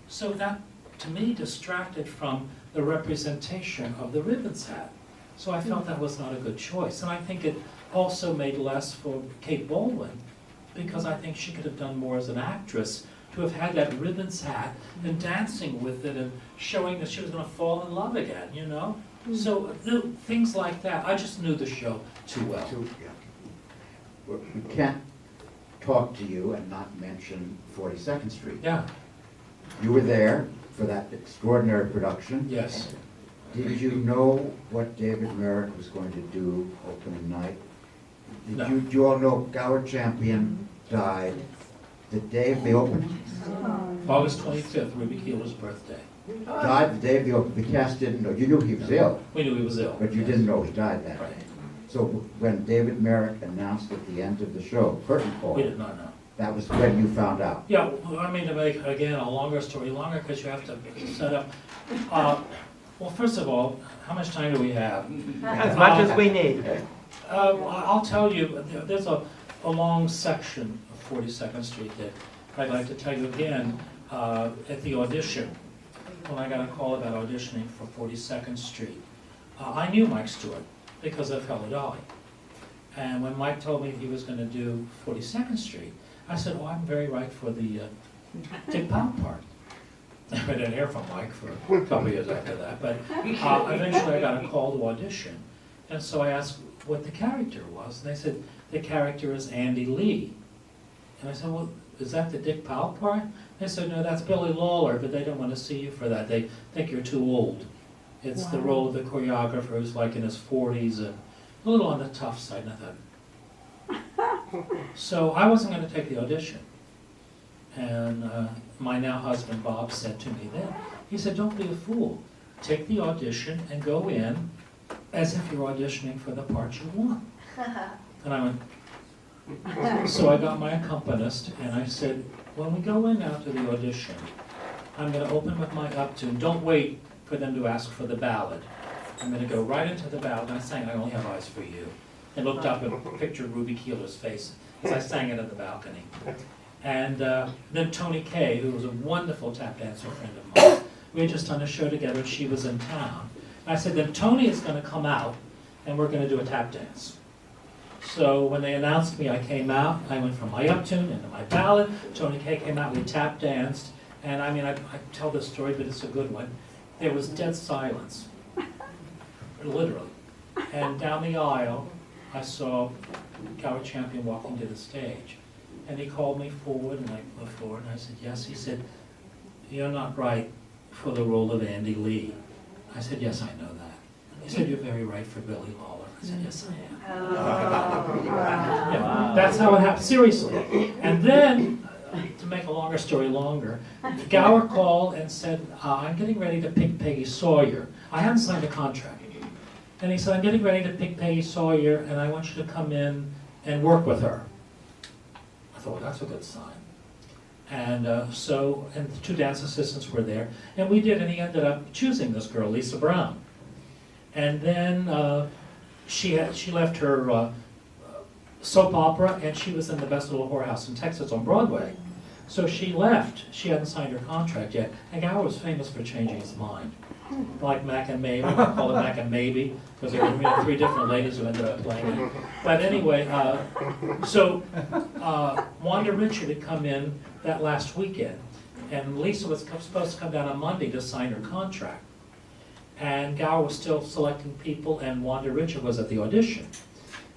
So that, to me, distracted from the representation of the ribbons hat. So I felt that was not a good choice. And I think it also made less for Kate Baldwin, because I think she could have done more as an actress to have had that ribbons hat and dancing with it and showing that she was going to fall in love again, you know? So things like that. I just knew the show too well. We can't talk to you and not mention 42nd Street. Yeah, You were there for that extraordinary production. yes. Did you know what David Merritt was going to do opening night? No. Did you all know Gower Champion died the day of the opening? August 25th, Ruby Keeler's birthday. Died the day of the opening. The cast didn't know. You knew he was ill, We knew he was ill. but you yes. didn't know he died that Right. day. So when David Merritt announced at the end of the show, curtain call, We did not know. that was when you found out. Yeah, well, I mean, to make, again, a longer story longer, because you have to set up. Well, first of all, how much time do we have? As much as we need. I'll tell you, there's a long section of 42nd Street that I'd like to tell you again. At the audition, when I got a call about auditioning for 42nd Street, I knew Mike Stewart because of Hello Dolly. And when Mike told me he was going to do 42nd Street, I said, oh, I'm very right for the Dick Powell part. I didn't hear from Mike for a couple of years after that, but eventually I got a call to audition. And so I asked what the character was, and they said, the character is Andy Lee. And I said, well, is that the Dick Powell part? They said, no, that's Billy Lawler, but they don't want to see you for that. They think you're too old. It's the role of the choreographer who's like in his 40s and a little on the tough side. And I thought, so I wasn't going to take the audition. And my now husband, Bob, said to me then, he said, don't be a fool. Take the audition and go in as if you're auditioning for the part you want. And I went, so I got my accompanist and I said, when we go in now to the audition, I'm going to open with my up-tune. Don't wait for them to ask for the ballad. I'm going to go right into the ballad. And I sang I Only Have Eyes for You. And looked up and pictured Ruby Keeler's face as I sang it at the balcony. And then Tony Kay, who was a wonderful tap dancer friend of mine, we had just done a show together and she was in town. And I said, then Tony is going to come out and we're going to do a tap dance. So when they announced me, I came out, I went from my up-tune into my ballad. Tony Kay came out, we tap danced. And I mean, I tell this story, but it's a good one. There was dead silence, literally. And down the aisle, I saw Gower Champion walking to the stage. And he called me forward, and I moved forward, and I said, yes. He said, you're not right for the role of Andy Lee. I said, yes, I know that. He said, you're very right for Billy Lawler. I said, yes, I am. Yeah, that's how it happened, seriously. And then, to make a longer story longer, Gower called and said, I'm getting ready to pick Peggy Sawyer. I hadn't signed a contract. And he said, I'm getting ready to pick Peggy Sawyer, and I want you to come in and work with her. I thought, well, that's a good sign. And and the two dance assistants were there, and we did, and he ended up choosing this girl, Lisa Brown. And then she left her soap opera, and she was in The Best Little Whorehouse in Texas on Broadway. So she left. She hadn't signed her contract yet. And Gower was famous for changing his mind. Like Mac and Maybe, I call it Mac and Maybe, because there were three different ladies who ended up playing it. But anyway, Wanda Richard had come in that last weekend, and Lisa was supposed to come down on Monday to sign her contract. And Gower was still selecting people, and Wanda Richard was at the audition.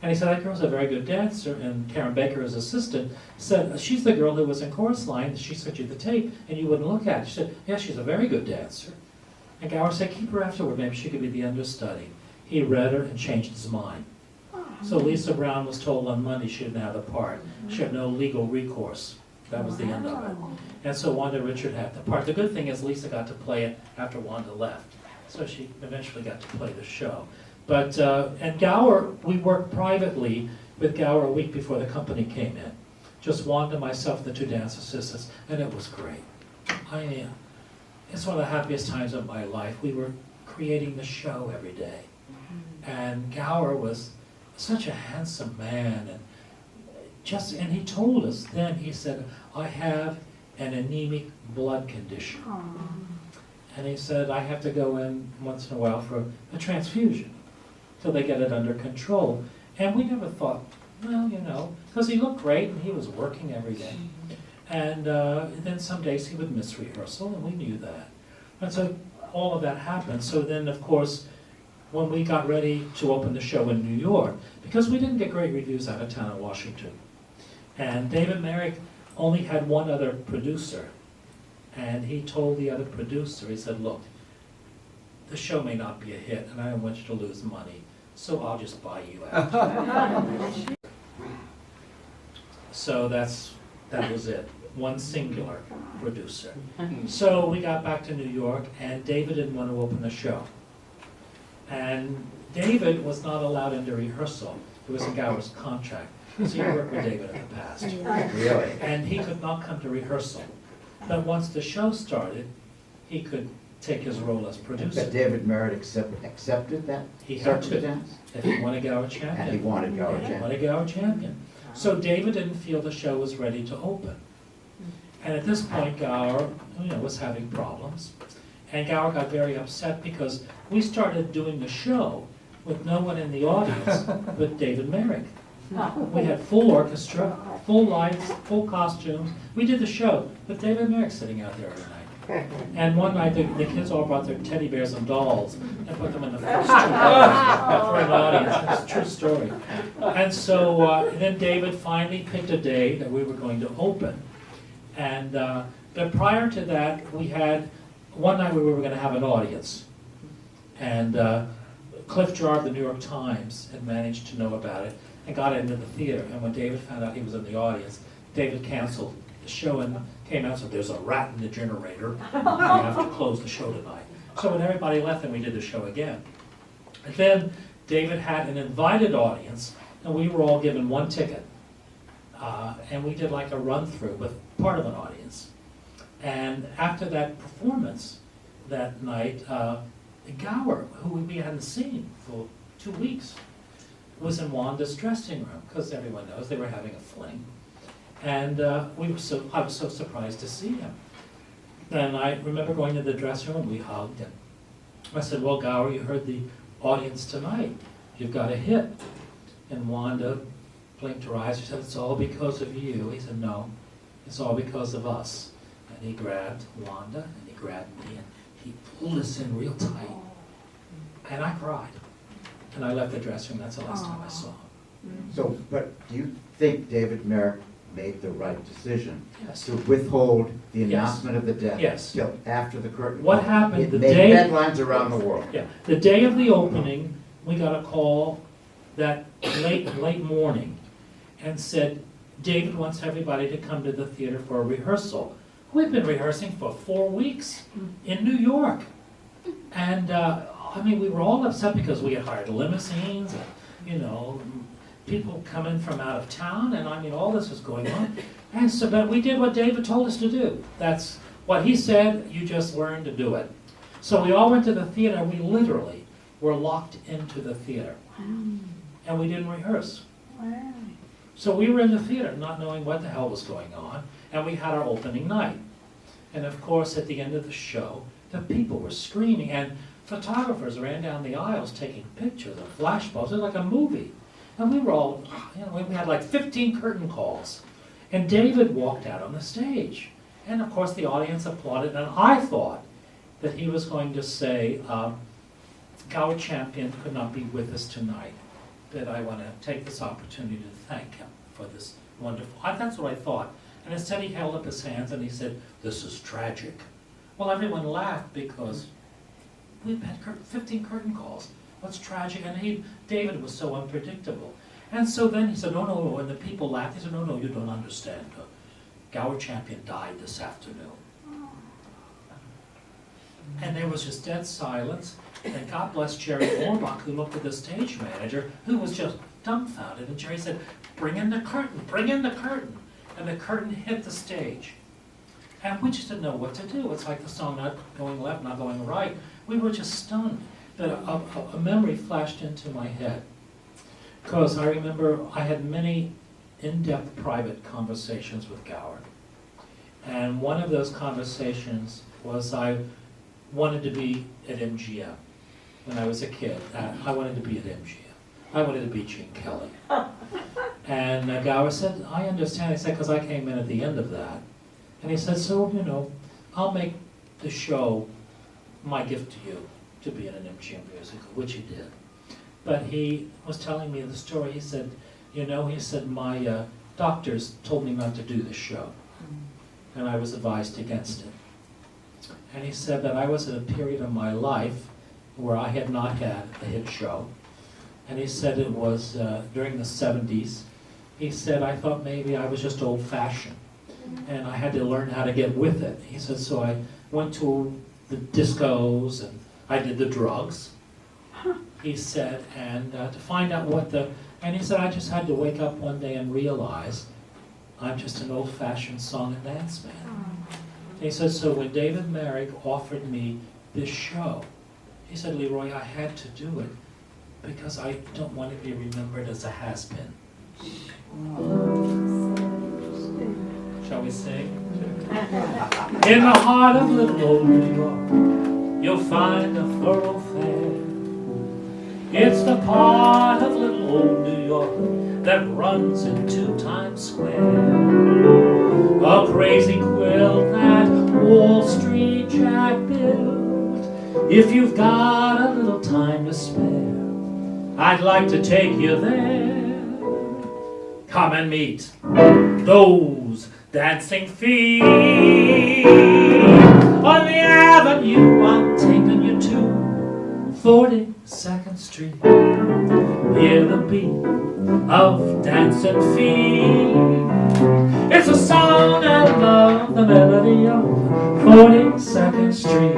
And he said, that girl's a very good dancer, and Karen Baker, his assistant, said, she's the girl who was in Chorus Line, she sent you the tape, and you wouldn't look at it. She said, yeah, she's a very good dancer. And Gower said, keep her afterward, maybe she could be the understudy. He read her and changed his mind. So Lisa Brown was told on Monday she didn't have the part. She had no legal recourse. That was the end of it. And so Wanda Richard had the part. The good thing is Lisa got to play it after Wanda left. So she eventually got to play the show. But, and Gower, we worked privately with Gower a week before the company came in. Just Wanda, myself, the two dance assistants, and it was great. It's one of the happiest times of my life. We were creating the show every day. And Gower was such a handsome man, and he told us then, he said, I have an anemic blood condition. And he said, I have to go in once in a while for a transfusion till they get it under control. And we never thought, well, you know, because he looked great and he was working every day. And then some days he would miss rehearsal, and we knew that. And so all of that happened. So then, of course, when we got ready to open the show in New York, because we didn't get great reviews out of town in Washington, and David Merrick only had one other producer, and he told the other producer, he said, look, the show may not be a hit, and I don't want you to lose money, so I'll just buy you out. So that was it, one singular producer. So we got back to New York, and David didn't want to open the show. And David was not allowed into rehearsal. It was in Gower's contract. So you worked with David in the past. Really? And he could not come to rehearsal. But once the show started, he could take his role as producer. But David Merritt accepted that He had to, circumstance? if he wanted Gower champion. And he wanted Gower He champion. wanted Gower champion. So David didn't feel the show was ready to open. And at this point, Gower, was having problems. And Gower got very upset because we started doing the show with no one in the audience but David Merrick. We had full orchestra, full lights, full costumes. We did the show with David Merrick sitting out there every night. And one night, the kids all brought their teddy bears and dolls and put them in the first two rows for an audience. It's a true story. And so then David finally picked a day that we were going to open. And but prior to that, we had one night we were going to have an audience. And Cliff Jarre of the New York Times had managed to know about it and got into the theater. And when David found out he was in the audience, David canceled the show and came out and said, there's a rat in the generator. We have to close the show tonight. So when everybody left, then we did the show again. And then David had an invited audience, and we were all given one ticket. And we did like a run-through with part of an audience. And after that performance that night, Gower, who we hadn't seen for 2 weeks, was in Wanda's dressing room, because everyone knows they were having a fling. And I was so surprised to see him. And I remember going to the dressing room, we hugged, and I said, well, Gower, you heard the audience tonight. You've got a hit. And Wanda blinked her eyes. She said, it's all because of you. He said, no, it's all because of us. And he grabbed Wanda, and he grabbed me, and he pulled us in real tight. And I cried. And I left the dressing room. That's the last time I saw him. So, but do you think David Merrick made the right decision Yes. to withhold the Yes. announcement of the death Yes. till after the curtain? What happened It the made day- headlines around the world. Yeah, the day of the opening, we got a call that late morning and said, David wants everybody to come to the theater for a rehearsal. We've been rehearsing for 4 weeks in New York. And, we were all upset because we had hired limousines and, people coming from out of town, and all this was going on. And so, but we did what David told us to do. That's what he said, you just learned to do it. So we all went to the theater, and we literally were locked into the theater. And we didn't rehearse. So we were in the theater not knowing what the hell was going on, and we had our opening night. And of course, at the end of the show, the people were screaming, and photographers ran down the aisles taking pictures of flashbulbs. It was like a movie. And we were all, we had like 15 curtain calls. And David walked out on the stage. And of course, the audience applauded, and I thought that he was going to say, Gower champion could not be with us tonight, that I want to take this opportunity to thank him for this wonderful, that's what I thought. And instead he held up his hands and he said, this is tragic. Well, everyone laughed because we've had 15 curtain calls. What's tragic? And David was so unpredictable. And so then he said, no, and the people laughed. He said, no, you don't understand. Gower champion died this afternoon. And there was just dead silence. And God bless Jerry Orbach, who looked at the stage manager, who was just dumbfounded. And Jerry said, bring in the curtain, bring in the curtain. And the curtain hit the stage. And we just didn't know what to do. It's like the song not going left, not going right. We were just stunned. That a memory flashed into my head. Because I remember I had many in-depth private conversations with Gower. And one of those conversations was I wanted to be at MGM. When I was a kid, I wanted to be at MGM. I wanted to be Gene Kelly. And Gower said, I understand. He said, because I came in at the end of that. And he said, so, you know, I'll make the show my gift to you to be in an MGM musical, which he did. But he was telling me the story. He said, you know, he said, my doctors told me not to do the show. And I was advised against it. And he said that I was at a period of my life where I had not had a hit show. And he said it was during the 70s. He said, I thought maybe I was just old-fashioned. And I had to learn how to get with it. He said, so I went to the discos and I did the drugs. He said, and to find out what and he said, I just had to wake up one day and realize I'm just an old-fashioned song and dance man. He said, so when David Merrick offered me this show, he said, Leroy, I had to do it because I don't want to be remembered as a has-been. Shall we sing? In the heart of little old New York, you'll find a thoroughfare. It's the part of little old New York that runs into Times Square. A crazy quilt that Wall Street Jack built. If you've got a little time to spare, I'd like to take you there. Come and meet those dancing feet on the avenue I'm taking you to, 42nd Street. Hear the beat of dancing feet. It's a song I love, the melody of 42nd Street.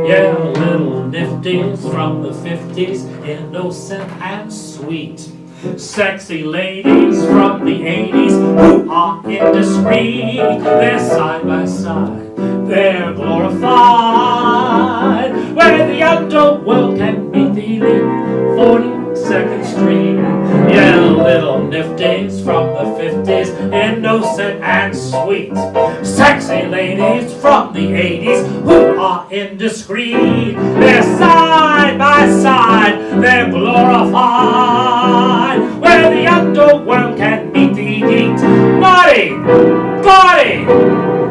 Yeah, little nifties from the 50s, innocent and sweet. Sexy ladies from the 80s who are indiscreet. They're side by side, they're glorified, where the underworld can meet the elite. 42nd Street. Yeah, little nifties from the 50s, innocent and sweet. Sexy ladies from the 80s who are indiscreet. They're side by side, they're glorified, where the underworld can meet the elite. Naughty, gaudy,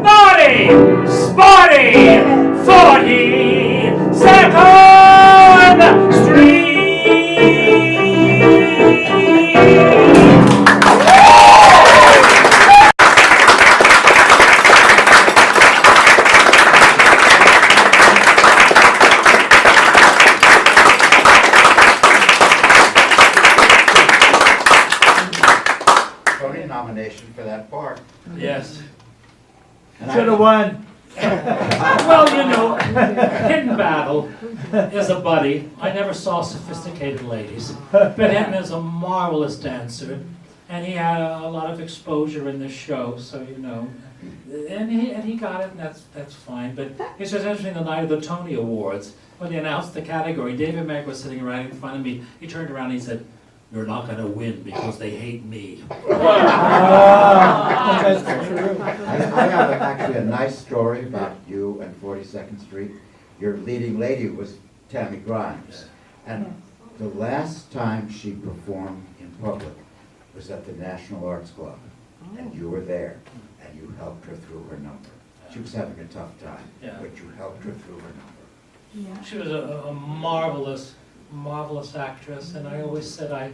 naughty, sporty, 42nd Street. Tony nomination for that part. Yes. And Should have won. Well, you know, Hidden Battle is a buddy. I never saw sophisticated ladies, but him is a marvelous dancer, and he had a lot of exposure in this show, so you know, and he got it, and that's fine. But it's just interesting, the night of the Tony Awards, when they announced the category, David Merrick was sitting right in front of me. He turned around and he said, "You're not going to win because they hate me." That's true. I have actually a nice story about you and 42nd Street. Your leading lady was Tammy Grimes. And the last time she performed in public was at the National Arts Club. And you were there, and you helped her through her number. She was having a tough time, Yeah. but you helped her through her number. She was a marvelous actress, and I always said I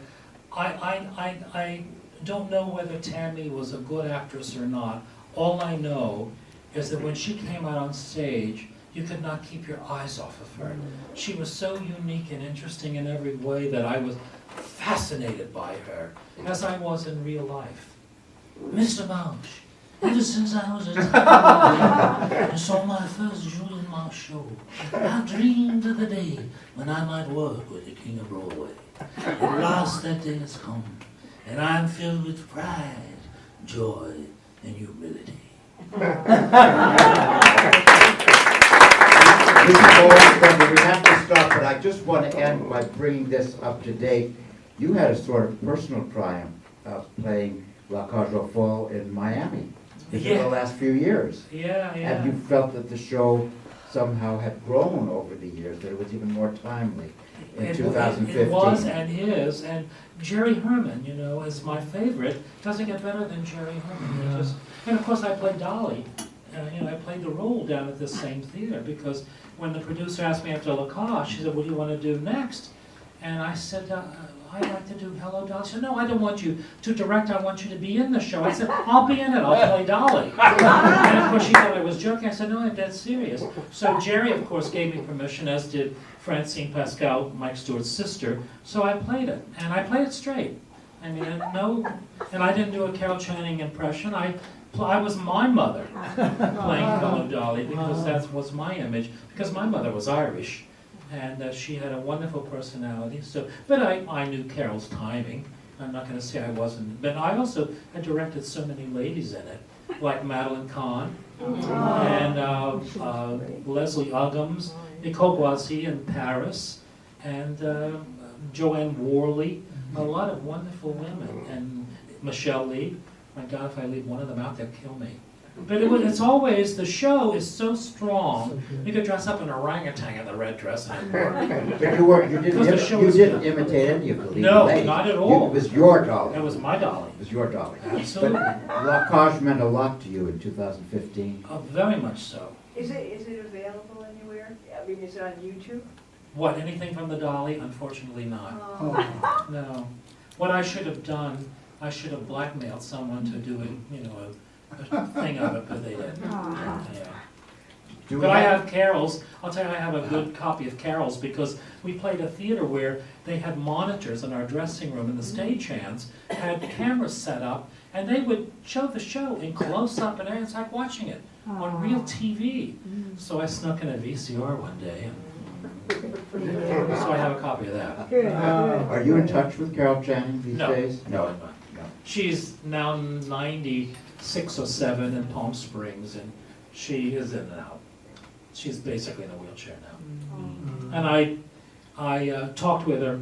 don't know whether Tammy was a good actress or not. All I know is that when she came out on stage, you could not keep your eyes off of her. She was so unique and interesting in every way that I was fascinated by her, as I was in real life. Mr. Marsh, ever since I was a child and saw my first Julian Marsh show, I dreamed of the day when I might work with the King of Broadway. At last that day has come, and I'm filled with pride, joy, and humility. We have to stop, but I just want to end by bringing this up to date. you had a sort of personal triumph of playing La Cage aux Folles in Miami in Yeah. the last few years. Yeah, And you felt that the show somehow had grown over the years, that it was even more timely in 2015. It was and is, and Jerry Herman, you know, is my favorite. Doesn't get better than Jerry Herman. It just, and of course I played Dolly. You know, I played the role down at this same theater because when the producer asked me after La Cage, she said, "What do you want to do next?" And I said, "I'd like to do Hello, Dolly." She said, "No, I don't want you to direct. I want you to be in the show." I said, "I'll be in it. I'll play Dolly." And of course she thought I was joking. I said, "No, I'm dead serious." So Jerry, of course, gave me permission, as did Francine Pascal, Mike Stewart's sister. So I played it, and I played it straight. I mean, and I didn't do a Carol Channing impression. I was my mother playing Hello, Dolly, because that was my image. Because my mother was Irish, and she had a wonderful personality. So, but I knew Carol's timing. I'm not going to say I wasn't, but I also had directed so many ladies in it, like Madeline Kahn and Leslie Uggams, Nicole Boissy in Paris, and Joanne Worley. A lot of wonderful women, and Michelle Lee. My God, if I leave one of them out, they'll kill me. But it's always, the show is so strong, you could dress up an orangutan in the red dress and it'd work. But Because the show you is didn't good. imitate any of the leading No, ladies. not at all. It was your Dolly. That was my Dolly. It was your Dolly. Absolutely. But La Cage meant a lot to you in 2015. Oh, very much so. Is it available anywhere? I mean, is it on YouTube? What, anything from the Dolly? Unfortunately not. Oh. No. What I should have done, I should have blackmailed someone to do a thing of it, but they didn't. Yeah. Do we But I have Carol's, I'll tell you, I have a good copy of Carol's because we played a theater where they had monitors in our dressing room and the stagehands had cameras set up and they would show the show in close-up and it's like watching it on real TV. So I snuck in a VCR one day, and so I have a copy of that. Are you in touch with Carol Channing these No, days? no, I'm not. She's now 96 or 7 in Palm Springs, and she is in and out. She's basically in a wheelchair now. And I talked with her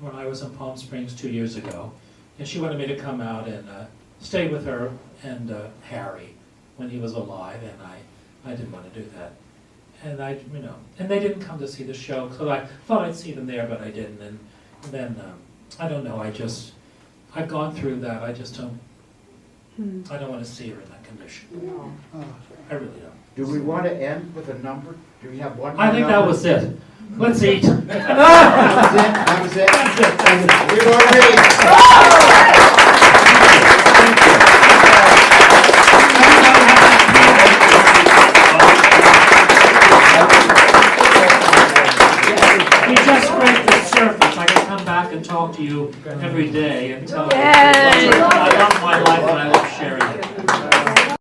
when I was in Palm Springs 2 years ago, and she wanted me to come out and stay with her and Harry when he was alive, and I didn't want to do that. And and they didn't come to see the show, so I thought I'd see them there, but I didn't. And then I don't know. I've gone through that. I just don't. I don't want to see her in that condition. I really don't. Do we want to end with a number? Do we have one? I think that was it. Let's eat. That was it? That's it. That's it. We're already. We just scraped the surface. I can come back and talk to you every day and tell you.